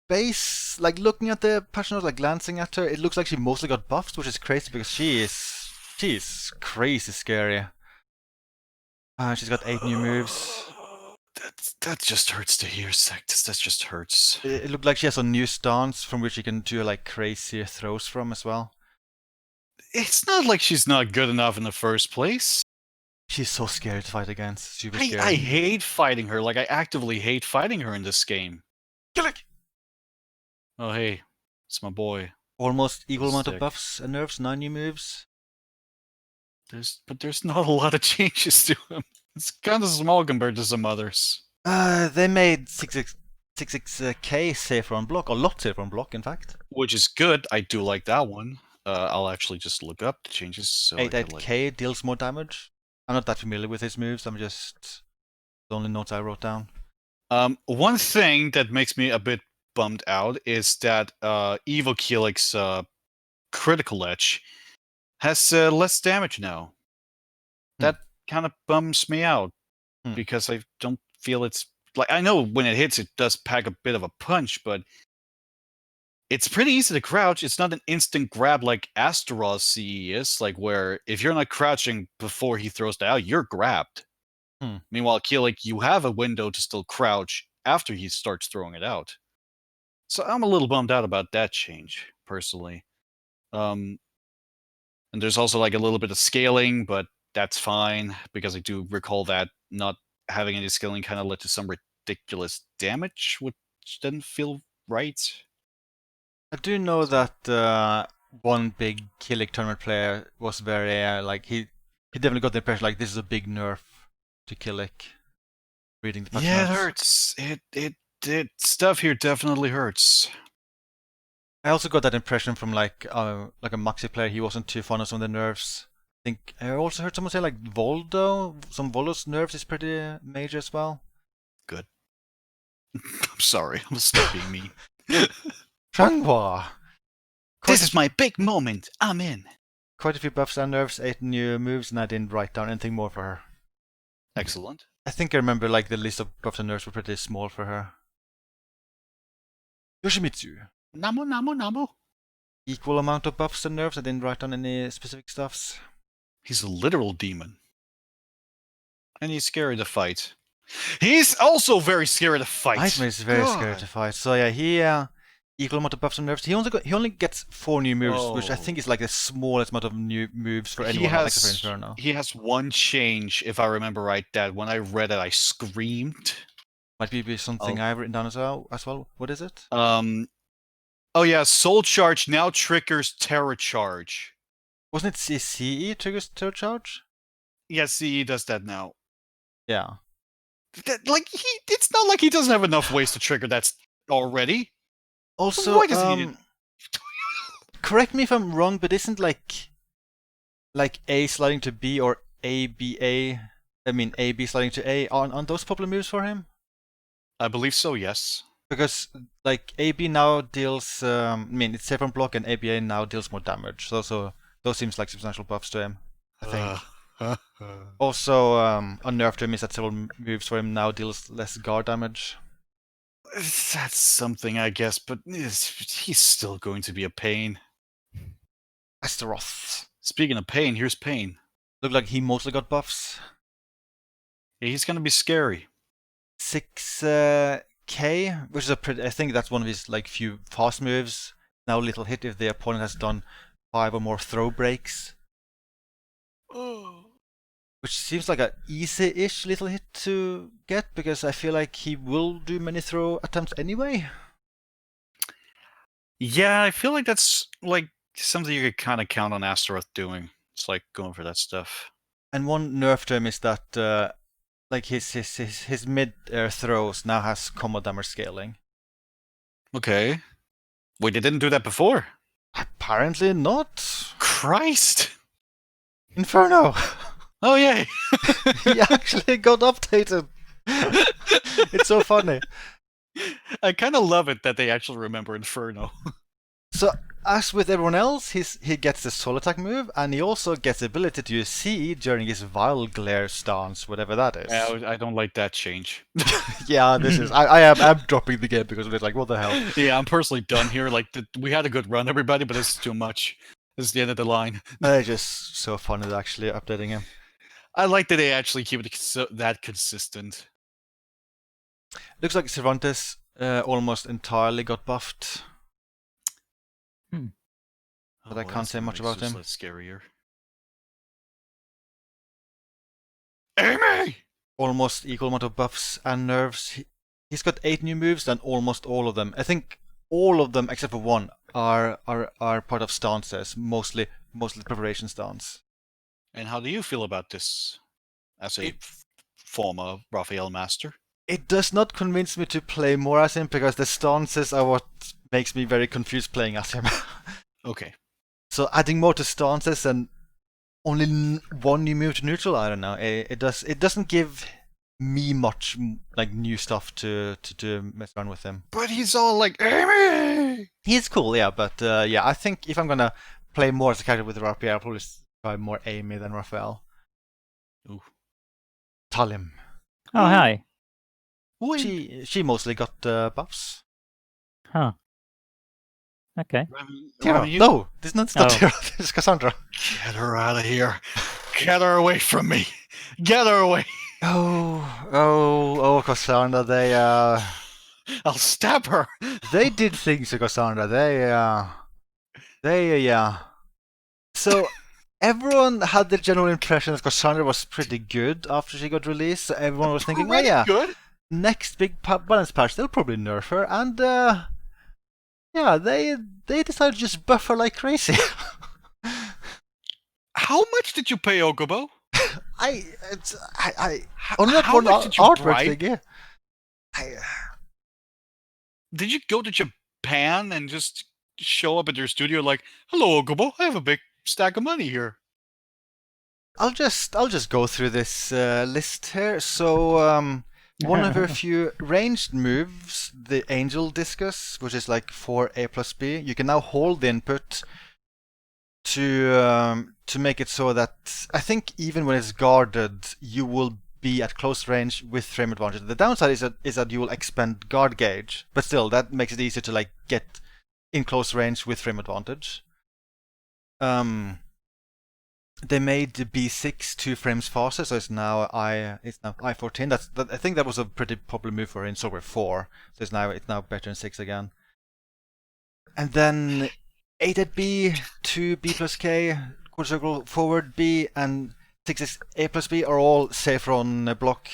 Base, like looking at the patch notes, like glancing at her, it looks like she mostly got buffs, which is crazy because she is crazy scary. She's got 8 new moves.
That just hurts to hear, Sectus. That just hurts.
It looked like she has a new stance from which she can do like crazy throws from as well.
It's not like she's not good enough in the first place.
She's so scary to fight against. Super scary.
I hate fighting her. Like, I actively hate fighting her in this game.
Kill it!
Oh, hey. It's my boy.
Almost equal amount of
Sick.
buffs and nerfs, 9 new moves.
But there's not a lot of changes to him. It's kind of small compared to some others.
They made 66k safer on block, a lot safer on block, in fact.
Which is good. I do like that one. I'll actually just look up the changes. So
88k deals more damage. I'm not that familiar with his moves. I'm just the only notes I wrote down.
One thing that makes me a bit bummed out is that Evil Keelik's critical edge has less damage now. That kind of bums me out because I don't feel it's like, I know when it hits, it does pack a bit of a punch, but it's pretty easy to crouch. It's not an instant grab like Astaroth's CE is, like where if you're not crouching before he throws that out, you're grabbed. Meanwhile, Keelik, you have a window to still crouch after he starts throwing it out. So I'm a little bummed out about that change, personally. And there's also like a little bit of scaling, but that's fine, because I do recall that not having any scaling kind of led to some ridiculous damage, which didn't feel right.
I do know that one big Killick tournament player was very like he definitely got the impression like this is a big nerf to Killick. Reading the patch
Yeah, it
notes.
hurts. It stuff here definitely hurts.
I also got that impression from like a Maxi player. He wasn't too fond of some of the nerfs. I think I also heard someone say like Voldo. Some Voldo's nerfs is pretty major as well.
Good. I'm sorry. I'm stop being mean.
Changhua.
This is my big moment. I'm in.
Quite a few buffs and nerfs, 8 new moves, and I didn't write down anything more for her.
Excellent.
I think I remember like the list of buffs and nerfs were pretty small for her. Yoshimitsu.
Namu.
Equal amount of buffs and nerfs. I didn't write down any specific stuffs.
He's a literal demon. And he's scary to fight. He's also very scary to fight.
Nightmare is very scary to fight. So yeah, equal amount of buffs and nerfs. He only gets 4 new moves, which I
Oh.
think is like the smallest amount of new moves for
He
anyone except for
has
Inferno.
he has one change, if I remember right, that when I read it, I screamed.
Might be something
Oh.
I've written down as well. What is it?
Oh yeah, Soul Charge now triggers Terror Charge.
Wasn't it CE triggers Terror Charge?
Yeah, CE does that now.
Yeah.
It's not like he doesn't have enough ways to trigger that already.
Also,
Why does he?
correct me if I'm wrong, but isn't like A sliding to B or A B sliding to A on those popular moves for him?
I believe so. Yes.
Because like AB now deals, it's seven block and ABA now deals more damage. So those seems like substantial buffs to him, I think. Also, unnerved him is that several moves for him now deals less guard damage.
That's something, I guess, but he's still going to be a pain.
Astaroth.
Speaking of pain, here's pain.
Look like he mostly got buffs.
Yeah, he's gonna be scary.
6k, which is I think that's one of his like few fast moves. Now little hit if the opponent has done 5 or more throw breaks. Which seems like an easy-ish little hit to get, because I feel like he will do many throw attempts anyway.
Yeah, I feel like that's like something you could kind of count on Astaroth doing. It's like going for that stuff.
And one nerf to him is that like his mid-air throws now has combo damage scaling.
Okay. Wait, they didn't do that before?
Apparently not.
Christ!
Inferno!
Oh, yay!
He actually got updated. It's so funny.
I kind of love it that they actually remember Inferno.
So, as with everyone else, he gets the soul attack move, and he also gets the ability to use CE during his Vile Glare stance, whatever that is.
I don't like that change.
Yeah, this is. I'm dropping the game because of it. Like, what the hell?
Yeah, I'm personally done here. Like, we had a good run, everybody, but this is too much. This is the end of the line.
It's just so funny actually updating him.
I like that they actually keep it that consistent.
Looks like Cervantes almost entirely got buffed. But I can't say much about him.
That's scarier. Amy!
Almost equal amount of buffs and nerves. He's got 8 new moves, and almost all of them, I think all of them except for one, are part of stances, mostly preparation stance.
And how do you feel about this as a former Raphael master?
It does not convince me to play more as him, because the stances are what makes me very confused playing as him.
Okay.
So adding more to stances and only one new move to neutral, I don't know. It doesn't give me much like new stuff to mess around with him.
But he's all like, Amy!
He's cool, yeah, but I think if I'm gonna play more as a character with Raphael, I'll probably try more Amy than Raphael.
Ooh.
Talim.
Oh, hi.
She mostly got buffs.
Huh. Okay.
Tira,
you
no, this is not
Oh.
Tira, this is Cassandra.
Get her out of here. Get her away from me. Get her away.
Oh, Cassandra,
I'll stab her.
they did things to Cassandra. So everyone had the general impression that Cassandra was pretty good after she got released. So everyone was thinking,
Pretty good.
next big balance patch, they'll probably nerf her, and they decided to just buff her like crazy.
How much did you pay Ogobo?
Only that
how
one
much did you
artwork
bribe?
thing, yeah.
Did you go to Japan and just show up at their studio like, hello, Ogobo, I have a big stack of money here?
I'll just go through this list here. So one of her few ranged moves, the Angel Discus, which is like 4A plus B, you can now hold the input to make it so that I think even when it's guarded, you will be at close range with frame advantage. The downside is that you will expend guard gauge, but still that makes it easier to like get in close range with frame advantage. They made the B6 2 frames faster, so it's now I14. I think that was a pretty popular move for her in Sober 4. So it's now better in 6 again. And then 8 at B, 2 B plus K, quarter circle forward B, and 6 A plus B are all safer on block.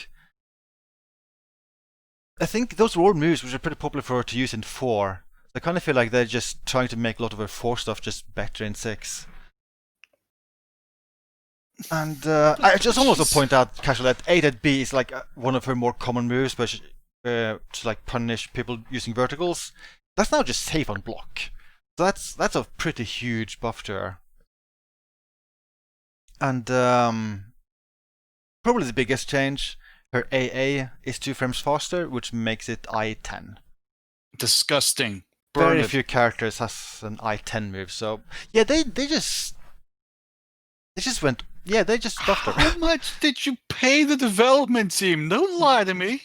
I think those were all moves which are pretty popular for her to use in 4. I kind of feel like they're just trying to make a lot of her 4 stuff just better in 6. And I just also point out, casual, that 8 at B is like one of her more common moves, but to like punish people using verticals. That's now just safe on block. So that's a pretty huge buff to her. And probably the biggest change, her AA is 2 frames faster, which makes it I-10.
Disgusting. Burn
Very
it.
few characters has an I-10 move, so yeah, they just went, yeah, they just buffed her.
How much did you pay the development team? Don't lie to me.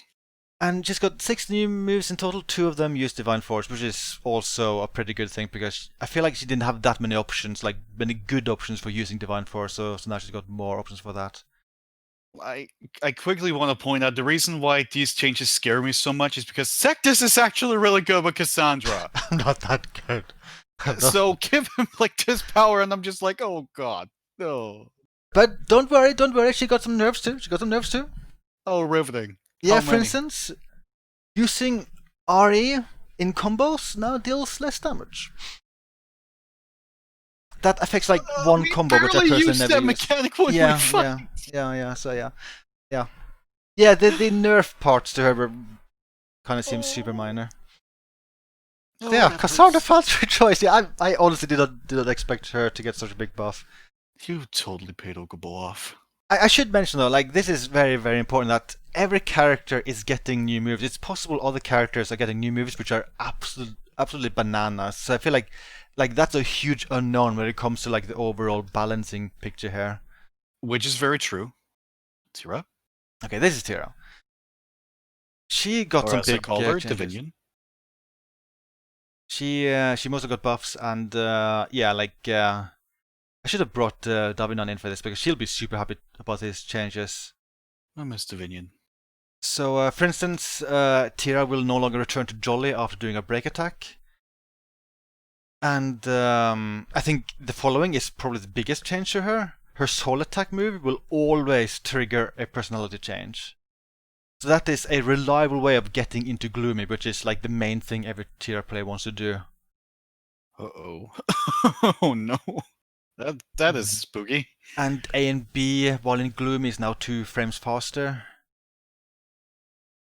And she's got 6 new moves in total. 2 of them use Divine Force, which is also a pretty good thing because I feel like she didn't have that many options, like many good options for using Divine Force, so now she's got more options for that.
I quickly want to point out the reason why these changes scare me so much is because Sectus is actually really good with Cassandra.
I'm not that good.
So give him like this power, and I'm just like, oh god, no.
But don't worry, she got some nerfs too.
Oh, riveting.
Yeah,
How
for
many?
instance, using RE in combos now deals less damage. That affects like one
we
combo which I
barely
personally
used
never
that
use.
mechanic when we
Yeah,
fought.
yeah. The nerf parts to her were kind of seem super minor.
Oh,
Yeah,
that
Cassandra
hurts.
felt choice. Yeah, I honestly did not expect her to get such a big buff.
You totally paid Okubo off.
I should mention though, like this is very, very important that every character is getting new moves. It's possible other characters are getting new moves which are absolutely bananas. So I feel like that's a huge unknown when it comes to like the overall balancing picture here.
Which is very true. Tira?
Okay, this is Tira. She got
Or
some
as I
big
call her,
changes.
Divinion.
She mostly got buffs and yeah, like I should have brought Davinan in for this because she'll be super happy about these changes.
I miss Divinion.
So, for instance, Tira will no longer return to Jolly after doing a break attack. And I think the following is probably the biggest change to her. Her soul attack move will always trigger a personality change. So that is a reliable way of getting into Gloomy, which is like the main thing every Tira player wants to do.
Uh-oh. Oh no. That is spooky.
And A and B while in Gloomy is now 2 frames faster.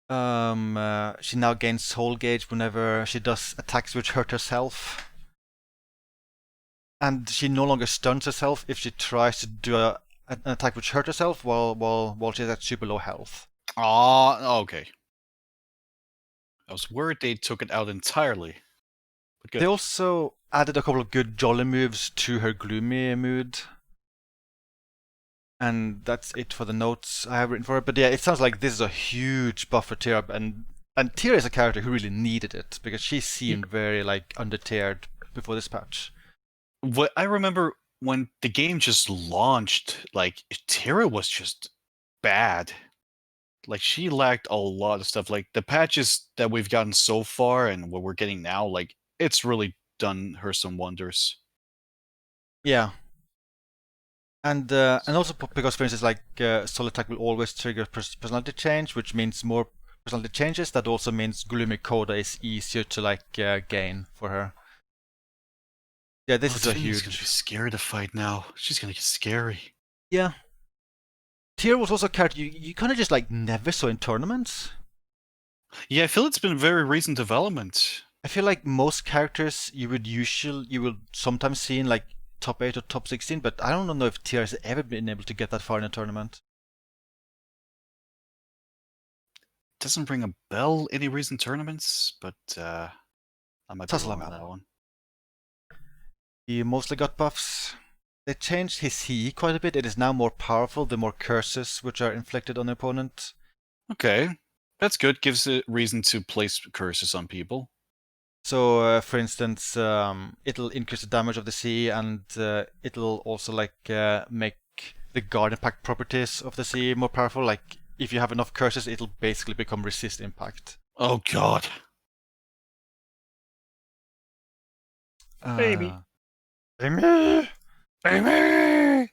She now gains soul gauge whenever she does attacks which hurt herself. And she no longer stuns herself if she tries to do an attack which hurt herself while she's at super low health.
Ah, okay. I was worried they took it out entirely. But good.
They also added a couple of good Jolly moves to her Gloomy mood. And that's it for the notes I have written for it. But yeah, it sounds like this is a huge buff for Tira, and Tira is a character who really needed it because she seemed very like under-tiered before this patch.
What I remember when the game just launched, like Tira was just bad. Like she lacked a lot of stuff. Like the patches that we've gotten so far and what we're getting now, like it's really done her some wonders.
Yeah. And also because, for instance, like Soul Attack will always trigger personality change, which means more personality changes. That also means Gloomy Coda is easier to like gain for her. Yeah, this is a
Divinian's
huge.
gonna be scary to fight now. She's gonna get scary.
Yeah. Tyr was also a character you kind of just like never saw in tournaments.
Yeah, I feel it's been very recent development.
I feel like most characters you would sometimes see in like top 8 or top 16, but I don't know if Tyr has ever been able to get that far in a tournament.
Doesn't ring a bell any recent tournaments, but I might be wrong on that one.
He mostly got buffs. They changed his HE quite a bit. It is now more powerful, the more curses which are inflicted on the opponent.
Okay, that's good. Gives it reason to place curses on people.
So, for instance, it'll increase the damage of the CE, and it'll also like make the guard impact properties of the CE more powerful. Like, if you have enough curses, it'll basically become resist impact.
Oh god.
Baby.
Amy.
Amy!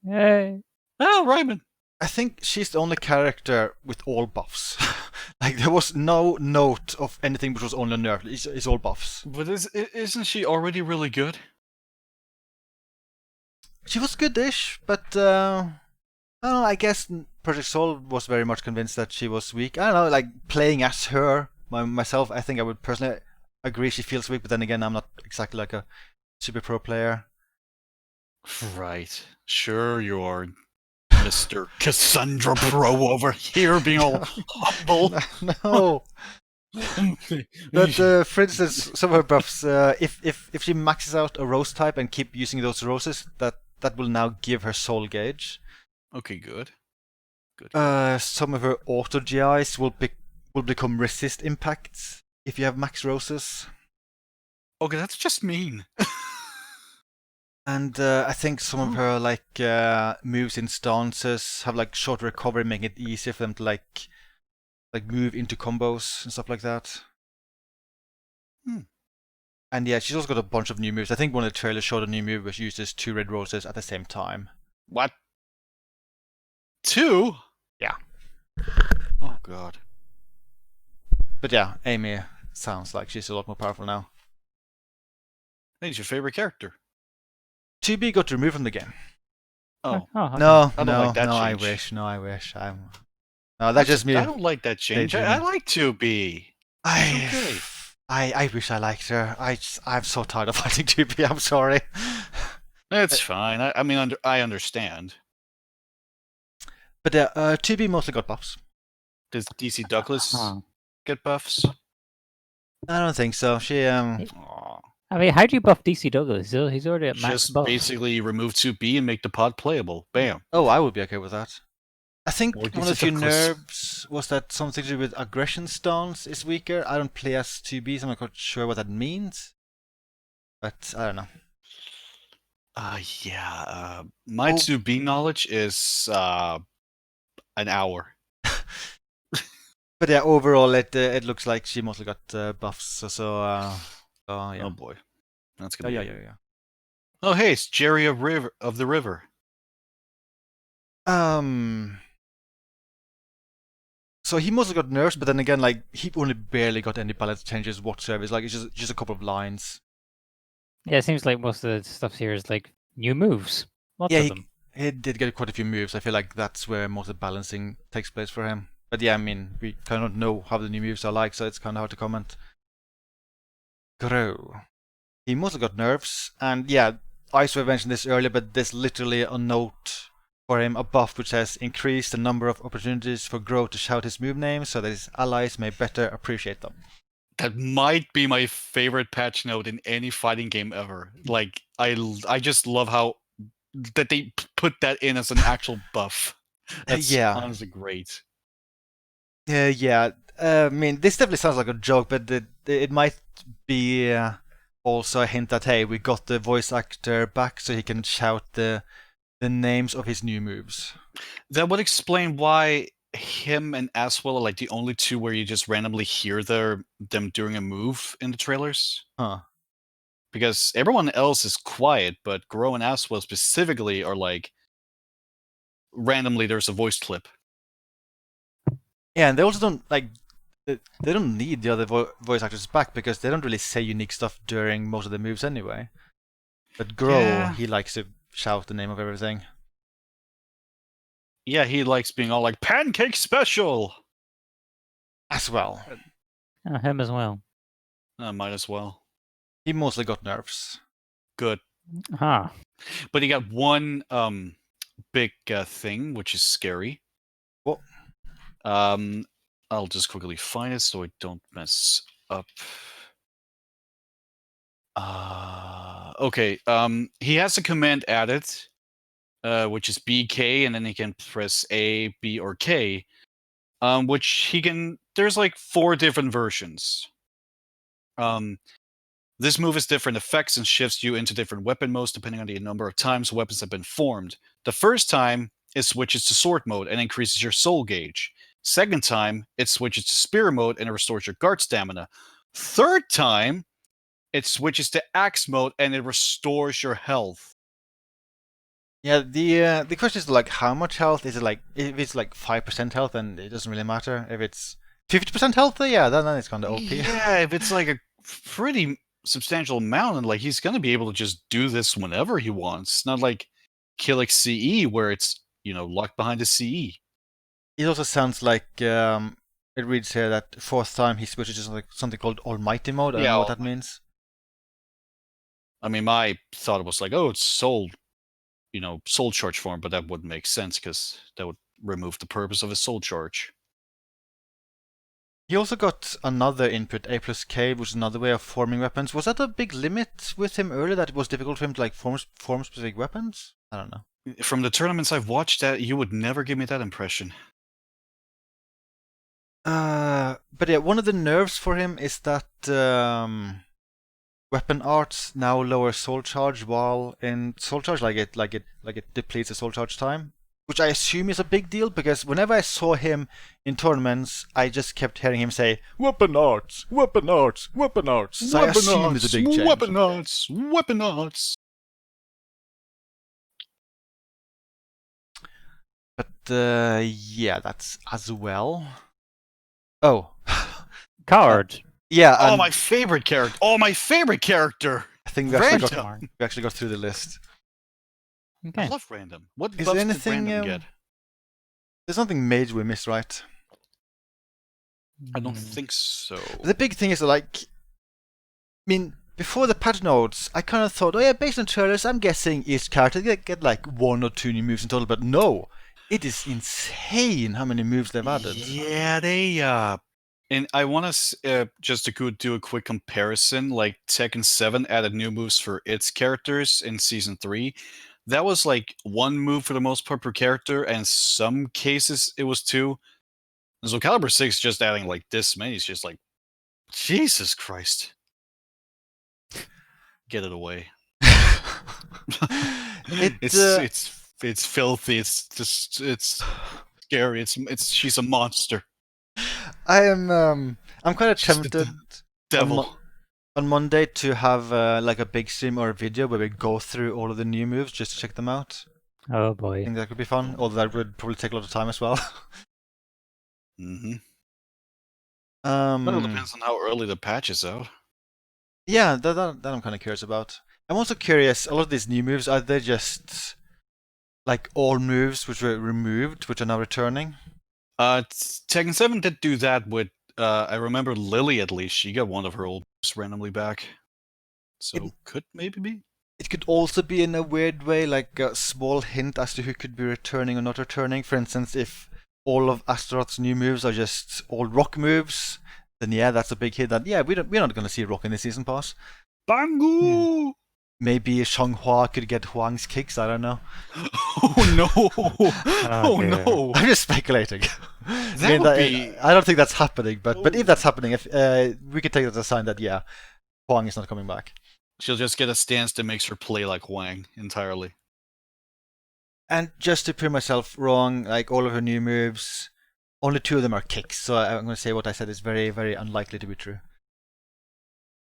Hey.
Oh, Ryman.
I think she's the only character with all buffs. Like there was no note of anything which was only nerfed. It's all buffs.
But isn't she already really good?
She was goodish, but I don't know, I guess Project Soul was very much convinced that she was weak. I don't know, like playing as her myself, I think I would personally agree she feels weak, but then again, I'm not exactly like a super pro player.
Right. Sure you are, Mr. Cassandra Pro over here being all humble.
No. But for instance, some of her buffs, if she maxes out a rose type and keep using those roses, that will now give her soul gauge.
Okay, good. Good.
Some of her auto GIs will become resist impacts if you have max roses.
Okay, that's just mean.
And I think some of her like moves in stances have like short recovery, making it easier for them to like move into combos and stuff like that. And yeah, she's also got a bunch of new moves. I think one of the trailers showed a new move which uses 2 red roses at the same time.
What? 2?
Yeah.
Oh god.
But yeah, Amy sounds like she's a lot more powerful now.
Who's your favorite character?
2B got removed from the game.
Oh.
Okay.
No,
I don't
no,
like that
no, I
change.
wish. No, I wish. No, that's just me.
I don't like that change. I like 2B. okay.
I wish I liked her. I'm so tired of fighting 2B. I'm sorry.
It's fine. I mean, I understand.
But yeah, 2B mostly got buffs.
Does DC Douglas get buffs?
I don't think so. She
Aw.
I mean, how do you buff DC Douglas? He's already at max
Just
buff.
basically remove 2B and make the pod playable. Bam.
Oh, I would be okay with that. I think
Or
one of the
DC
few
Douglas.
nerves was that something to do with aggression stance is weaker. I don't play as 2B, so I'm not quite sure what that means. But I don't know.
Yeah. My 2B knowledge is an hour.
But yeah, overall, it looks like she mostly got buffs. So yeah.
Oh boy. That's gonna
Yeah,
be
yeah, yeah.
Oh hey, it's Jerry of the River.
So he mostly got nerfs, but then again, like he only barely got any balance changes whatsoever. It's like it's just a couple of lines.
Yeah, it seems like most of the stuff here is like new moves. Lots
Yeah,
of them.
he did get quite a few moves. I feel like that's where most of the balancing takes place for him. But yeah, I mean, we kind of know how the new moves are like, so it's kind of hard to comment. Grow. He mostly got nerfs, and yeah, Icewear mentioned this earlier, but there's literally a note for him, a buff which says increase the number of opportunities for Grow to shout his move name so that his allies may better appreciate them.
That might be my favorite patch note in any fighting game ever. Like I just love how that they put that in as an actual buff. That's
Yeah.
honestly great.
Yeah. I mean, this definitely sounds like a joke, but it might be also a hint that hey, we got the voice actor back so he can shout the names of his new moves.
That would explain why him and Aswell are like the only two where you just randomly hear them doing a move in the trailers.
Huh.
Because everyone else is quiet, but Grow and Aswell specifically are like randomly there's a voice clip.
Yeah, and they also don't like they don't need the other voice actors back because they don't really say unique stuff during most of the moves anyway. But Grow,
Yeah.
he likes to shout the name of everything.
Yeah, he likes being all like pancake special.
As well.
Him as well.
Might as well.
He mostly got nerfs.
Good.
Ah.
But he got one big thing, which is scary.
What?
I'll just quickly find it so I don't mess up. Okay. He has a command added, which is BK, and then he can press A, B, or K. Which he can. There's like 4 different versions. This move has different effects and shifts you into different weapon modes depending on the number of times weapons have been formed. The first time, it switches to sword mode and increases your soul gauge. Second time, it switches to spear mode and it restores your guard stamina. Third time, it switches to axe mode and it restores your health.
Yeah, the question is like how much health is it? Like if it's like 5% health, then it doesn't really matter. If it's 50% health, yeah, then it's kind of OP.
Yeah, if it's like a pretty substantial amount, and like he's gonna be able to just do this whenever he wants. It's not like Killick CE where it's locked behind a CE.
It also sounds like it reads here that fourth time he switches to something called Almighty mode. I don't know what that means.
I mean, my thought it was like, oh, it's soul charge form, but that wouldn't make sense because that would remove the purpose of a soul charge.
He also got another input, A plus K, which is another way of forming weapons. Was that a big limit with him earlier, that it was difficult for him to like form specific weapons? I don't know.
From the tournaments I've watched, that you would never give me that impression.
But yeah, one of the nerves for him is that weapon arts now lower soul charge while in soul charge, like it depletes the soul charge time, which I assume is a big deal because whenever I saw him in tournaments, I just kept hearing him say weapon arts, weapon arts, weapon arts. So I assume it's a big change.
Weapon arts, weapon arts.
But yeah, that's as well. Oh,
Card.
Yeah.
Oh, my favorite character. Oh, my favorite character.
I think we actually got through the list.
Okay.
I love random. What
Is
buffs
there anything?
did random get?
There's something major we missed, right?
I don't think so.
The big thing is like, I mean, before the patch notes, I kind of thought, oh yeah, based on trailers, I'm guessing each character get like 1 or 2 new moves in total, but no, it is insane how many moves they've added.
Yeah, they and I want to just to do a quick comparison. Like Tekken 7 added new moves for its characters in Season 3. That was like 1 move for the most part per character, and some cases it was 2. And SoulCalibur 6 just adding like this many is just like, Jesus Christ. Get it away. It's filthy. It's just scary. She's a monster.
I'm kind of tempted
Devil.
on Monday to have like a big stream or a video where we go through all of the new moves just to check them out.
Oh
I
boy.
think that could be fun, although that would probably take a lot of time as well.
Mm-hmm. Well, it depends on how early the patch is out.
Yeah, that I'm kind of curious about. I'm also curious, a lot of these new moves, are they just like all moves which were removed, which are now returning?
Tekken 7 did do that with, I remember Lily at least, she got one of her old moves randomly back. So could maybe be?
It could also be in a weird way, like a small hint as to who could be returning or not returning. For instance, if all of Astaroth's new moves are just all rock moves, then yeah, that's a big hit. That we're not going to see rock in the season pass.
Bangu!
Maybe Xianghua could get Huang's kicks. I don't know.
Oh no! Oh no!
I'm just speculating.
That
I don't think that's happening, but if that's happening, if we could take that as a sign that Huang is not coming back.
She'll just get a stance that makes her play like Huang entirely.
And just to prove myself wrong, like all of her new moves, only 2 of them are kicks. So I'm going to say what I said is very, very unlikely to be true.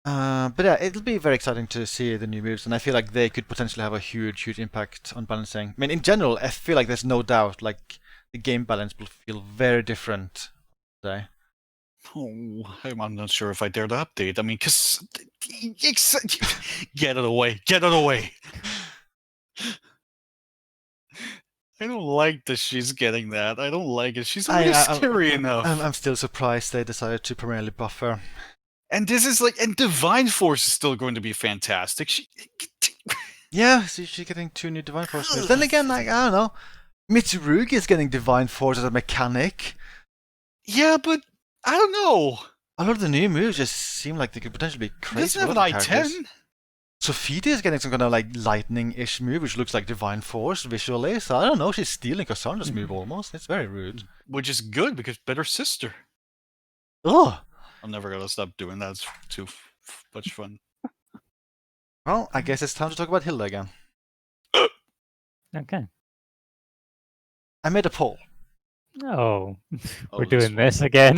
But yeah, it'll be very exciting to see the new moves, and I feel like they could potentially have a huge impact on balancing. I mean, in general, I feel like there's no doubt, like the game balance will feel very different today.
Oh, I'm not sure if I dare to update. I mean, because get it away, get it away. I don't like that she's getting that. I don't like it. She's already scary enough.
I'm still surprised they decided to primarily buff her.
And this is like, and Divine Force is still going to be fantastic.
Yeah, so she's getting 2 new Divine Force moves. Then again, like, I don't know, Mitsurugi is getting Divine Force as a mechanic.
Yeah, but I don't know.
A lot of the new moves just seem like they could potentially be crazy.
Doesn't have an I-10.
Sophia is getting some kind of like lightning-ish move, which looks like Divine Force visually. So I don't know, she's stealing Cassandra's move almost. It's very rude.
Which is good because better sister.
Oh.
I'm never gonna stop doing that. It's too much fun.
Well, I guess it's time to talk about Hilde again.
Okay.
I made a poll.
Oh, we're doing this again.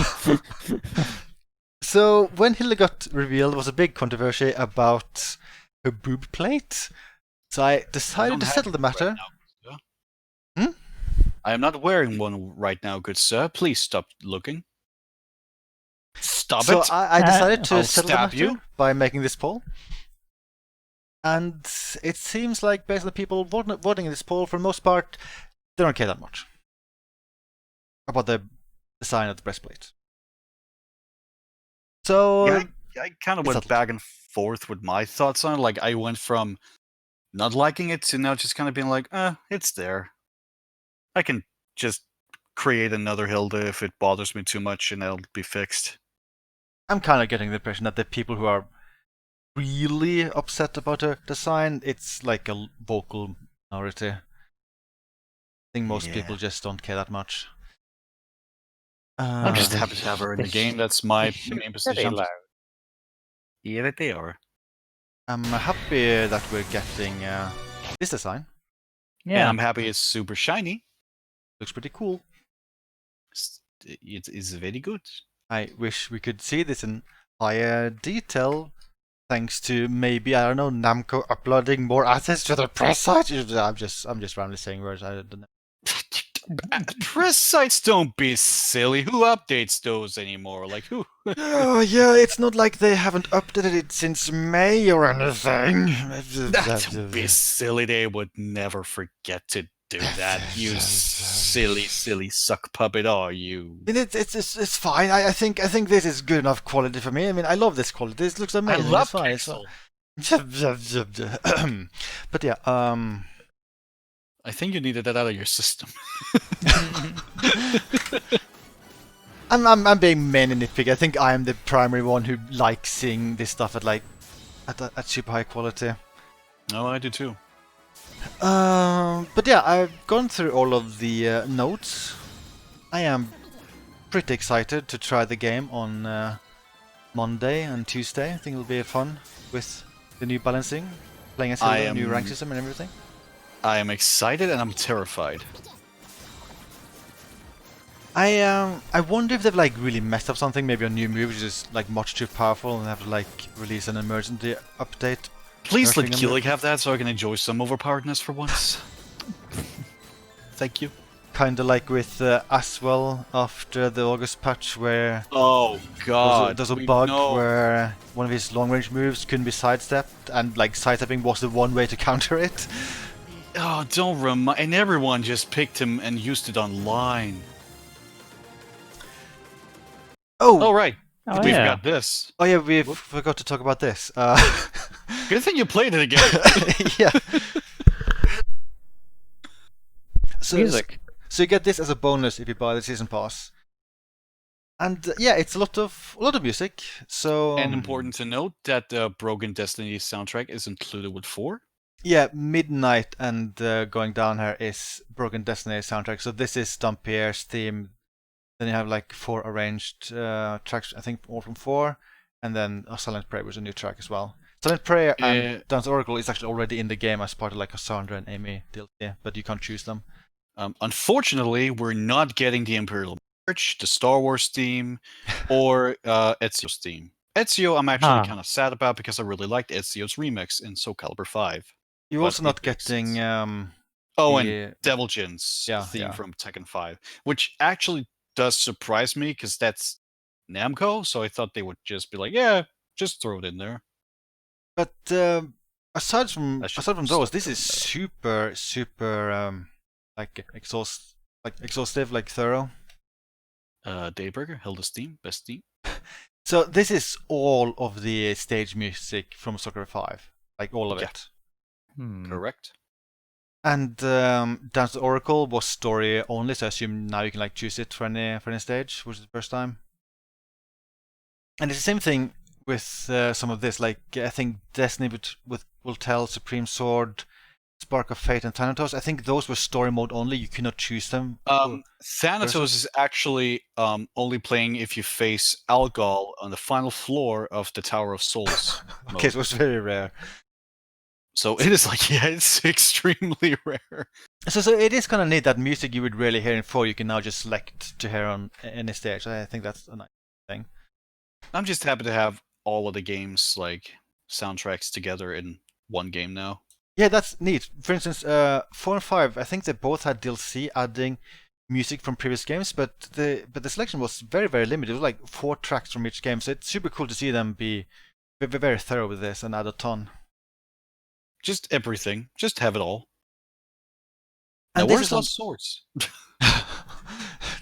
So when Hilde got revealed, there was a big controversy about her boob plate. So I decided to settle the matter.
I am not wearing one right now, good sir. Please stop looking. Stop
So
it.
I decided to
I'll
settle the
stab
matter
you.
by making this poll. And it seems like based on the people voting in this poll, for the most part, they don't care that much about the design of the breastplate. So
Yeah, I kind of
it's
went
settled.
back and forth with my thoughts on it. Like, I went from not liking it to now just kind of being like, it's there. I can just create another Hilde if it bothers me too much and it'll be fixed.
I'm kind of getting the impression that the people who are really upset about the design, it's like a vocal minority. I think most people just don't care that much.
I'm just
Uh,
happy to have her in the
they
game. That's my main
Pretty
position.
loud.
Yeah, that they are.
I'm happy that we're getting this design.
And
Yeah.
I'm happy it's super shiny.
Looks pretty cool.
It is very good.
I wish we could see this in higher detail, thanks to maybe, I don't know, Namco uploading more assets to their press site. I'm just randomly saying words. I don't know.
Press sites, don't be silly. Who updates those anymore? Like, who?
Oh yeah, it's not like they haven't updated it since May or anything.
Don't be silly. They would never forget to do that. You silly suck puppet, are you?
I mean, it's fine. I think this is good enough quality for me. I mean, I love this quality. This looks
I
amazing.
love
It's fine.
Pixel.
But yeah,
I think you needed that out of your system.
I'm being mainly nitpicky. I think I am the primary one who likes seeing this stuff at super high quality.
No, I do too.
But yeah, I've gone through all of the notes. I am pretty excited to try the game on Monday and Tuesday. I think it'll be fun with the new balancing, playing as Hilde, new rank system and everything.
I am excited and I'm terrified.
I wonder if they've like really messed up something, maybe a new move which is like much too powerful and they have to like release an emergency update.
Please let
Nerfing them.
Keelik have that so I can enjoy some overpoweredness for once. Thank you.
Kinda like with Aswell after the August patch where
Oh god.
there's a
we
bug
know.
where one of his long range moves couldn't be sidestepped and like sidestepping was the one way to counter it.
Oh, don't remind. And everyone just picked him and used it online. Oh, right.
Oh,
We
yeah.
forgot this.
Oh yeah, we forgot to talk about this.
Good thing you played it again.
Yeah. So,
Music.
So you get this as a bonus if you buy the season pass. And yeah, it's a lot of music. So
And important to note that the Broken Destiny soundtrack is included with 4.
yeah, Midnight and Going Down here is Broken Destiny soundtrack. So this is Dampierre's theme. Then you have like 4 arranged tracks, I think all from 4, and then Silent Prayer was a new track as well. Silent Prayer and Dance Oracle is actually already in the game as part of like Cassandra and Amy DLC, but you can't choose them.
Unfortunately, we're not getting the Imperial March, the Star Wars theme, or Ezio's theme. Ezio, I'm actually kind of sad about because I really liked Ezio's remix in SoulCalibur 5.
You're
But
also not
it makes
getting
and Devil Jin's theme from Tekken 5, which actually does surprise me because that's Namco, so I thought they would just be like, yeah, just throw it in there.
But aside from those, this is super exhaustive, like thorough.
Daybreaker, Hilde's theme, best theme.
So this is all of the stage music from SoulCalibur 5, like all of it.
Correct.
And Dance to Oracle was story only, so I assume now you can like choose it for any stage, which is the first time. And it's the same thing with some of this. Like I think Destiny will tell Supreme Sword, Spark of Fate, and Thanatos. I think those were story mode only. You cannot choose them.
Thanatos is actually only playing if you face Algol on the final floor of the Tower of Souls.
Okay, so it's very rare.
So it is like, yeah, it's extremely rare.
So it is kind of neat that music you would rarely hear in 4, you can now just select to hear on any stage. I think that's a nice thing.
I'm just happy to have all of the games like soundtracks together in one game now.
Yeah, that's neat. For instance, 4 and 5, I think they both had DLC adding music from previous games, but the selection was very, very limited. It was like 4 tracks from each game, so it's super cool to see them be very thorough with this and add a ton.
Just everything. Just have it all.
And
Now,
this
where's
is on-
Lost Swords?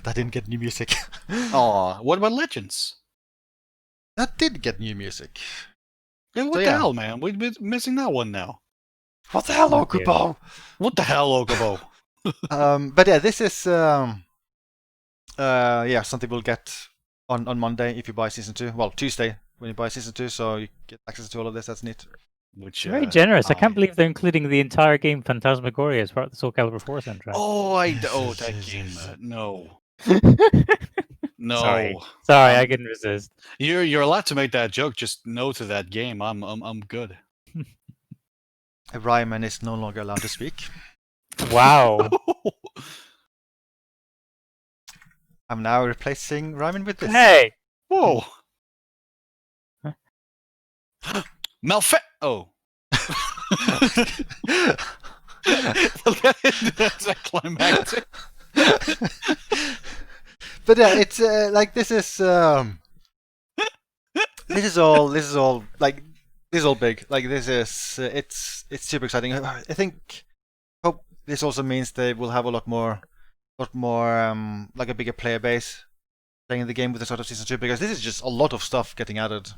That didn't get new music.
Aw, what about Legends?
That did get new music.
Yeah, what
So,
the
yeah.
hell, man? We're missing that one now.
What the hell,
Oh,
Okubo?
What the hell, Okobo?
But yeah, this is something we'll get on Monday if you buy season 2. Well, Tuesday when you buy season 2, so you get access to all of this. That's neat.
Which
Very generous. I can't
um,
believe they're including the entire game Phantasmagoria as part of the SoulCalibur 4 soundtrack.
Oh, that game. No, no.
Sorry,
Um,
I couldn't resist.
You're allowed to make that joke. Just no to that game. I'm good.
Ryman is no longer allowed to speak.
Wow.
I'm now replacing Ryman with this.
Hey!
Whoa. Oh. That's a climactic.
But yeah, it's like this is all like this is all big. Like this is it's super exciting. I hope this also means they will have a lot more like a bigger player base playing the game with the start of season 2, because this is just a lot of stuff getting added.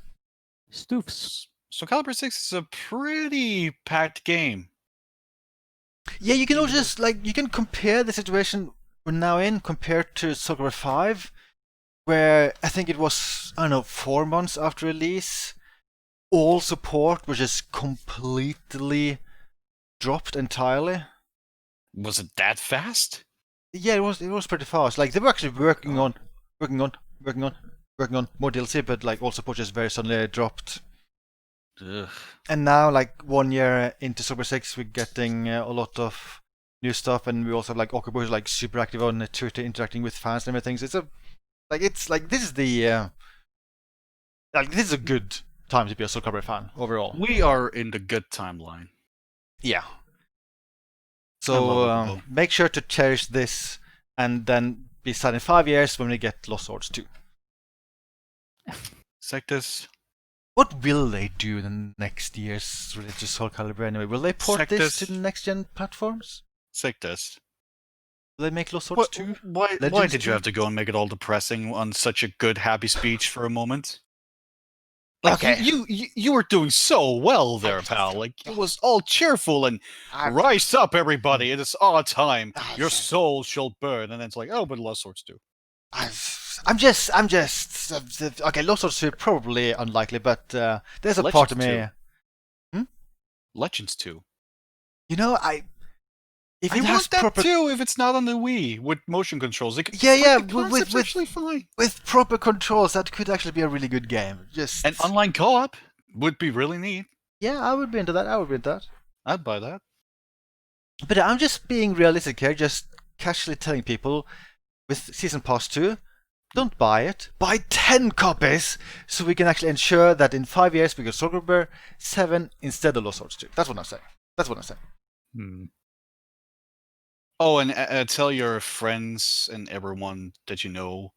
Stoofs.
So Caliber 6 is a pretty packed game.
Yeah, you can also just like you can compare the situation we're now in compared to SoulCalibur 5, where I think it was 4 months after release, all support was just completely dropped entirely.
Was it that fast?
Yeah, it was pretty fast. Like they were actually working on more DLC, but like all support just very suddenly dropped.
Ugh.
And now, like 1 year into Super 6, we're getting a lot of new stuff, and we also have like Okubo who's like super active on Twitter, interacting with fans and everything. So this is the this is a good time to be a SoulCalibur fan overall.
We are in the good timeline.
Yeah.
I
So
love Okubo.
make sure to cherish this, and then be sad in 5 years when we get Lost Swords 2.
Sectus.
What will they do in next year's related to SoulCalibur anyway? Will they port this to
Sectus.
next gen platforms?
Sectus.
Will they make Lost Swords 2?
Why
Legends
did you
2?
have to go and make it all depressing on such a good, happy speech for a moment? Like,
Okay.
you were doing so well there, pal. Like, it was all cheerful and rise up, everybody. It is our time. Your soul shall burn. And then it's like, oh, but Lost Swords 2.
I'm just okay. Lost Swords 2 probably unlikely, but there's a part of
Legends
me.
Legends 2.
You know, if
I
it has
want that
proper
too if it's not on the Wii with motion controls. Like,
Yeah,
the concept's actually fine.
with proper controls, that could actually be a really good game. Just
And online co-op would be really neat.
yeah, I would be into that.
I'd buy that.
But I'm just being realistic here, just casually telling people with Season Pass 2, don't buy it. Buy 10 copies so we can actually ensure that in 5 years we get SoulCalibur 7 instead of Lost Swords 2. That's what I'm saying.
Hmm.
Oh, and tell your friends and everyone that you know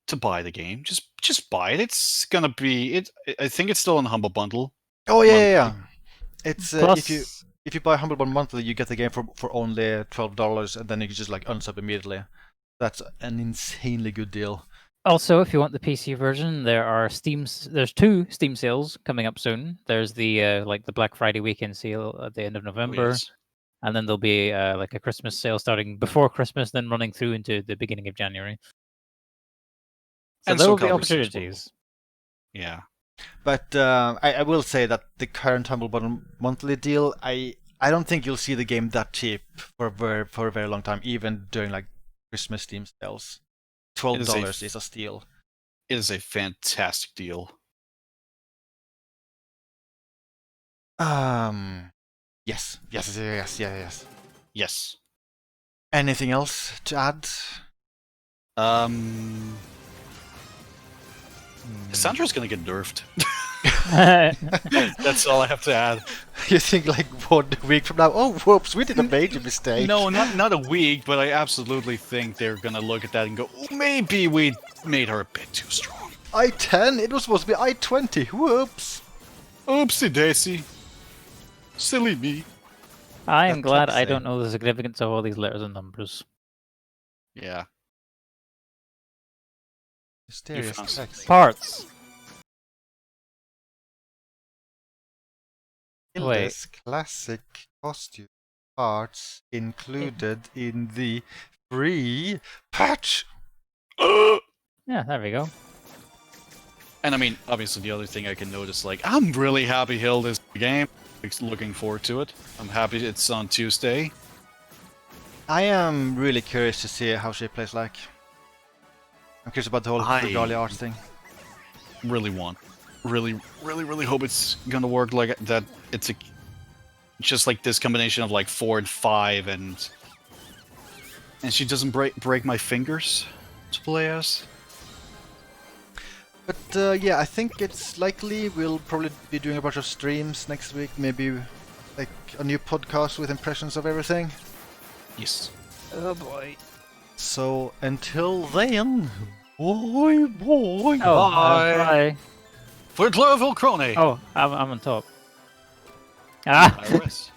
to buy the game. Just buy it. It's gonna be it. I think it's still on Humble Bundle.
Oh yeah.
Monthly.
It's
Plus,
if you buy Humble Bundle monthly, you get the game for only $12, and then you can just like unsub immediately. That's an insanely good deal.
also, if you want the PC version, there's 2 Steam sales coming up soon. There's the the Black Friday weekend sale at the end of November.
Oh, yes.
And then there'll be like a Christmas sale starting before Christmas, then running through into the beginning of January. So
And
there will be
SoulCalibur 6 will.
opportunities.
Yeah.
But I will say that the current Humble Bundle monthly deal, I don't think you'll see the game that cheap for a very long time, even during like Christmas Steam sales. $12 is a steal.
It is a fantastic deal.
Yes.
Yes.
Anything else to add?
Cassandra's gonna get nerfed.
Yeah,
That's all I have to add.
You think like 1 week from now? Oh, whoops! We did a major mistake.
No, not a week, but I absolutely think they're gonna look at that and go, "Oh, maybe we made her a bit too strong."
I-10. It was supposed to be I-20. Whoops.
Oopsie daisy. Silly me.
I am
That
glad
clock's
I
saying.
don't know the significance of all these letters and numbers.
Yeah.
Mysterious
found
text.
Parts.
Hilde's classic costume parts included in the free patch.
Yeah, there we go.
And I mean, obviously, the other thing I can notice, like, I'm really happy Hilde's the game. Looking forward to it. I'm happy it's on Tuesday.
I am really curious to see how she plays like. I'm curious about the whole
I-
Regalia art thing.
Really hope it's gonna work like that. It's just like this combination of like 4 and 5, and she doesn't break my fingers to play as.
But yeah, I think it's likely we'll probably be doing a bunch of streams next week. Maybe like a new podcast with impressions of everything.
Yes.
Oh boy.
So until then, boy.
Oh,
Bye.
bye.
For Glorville Crone.
Oh, I'm on top. Ah!
Iris.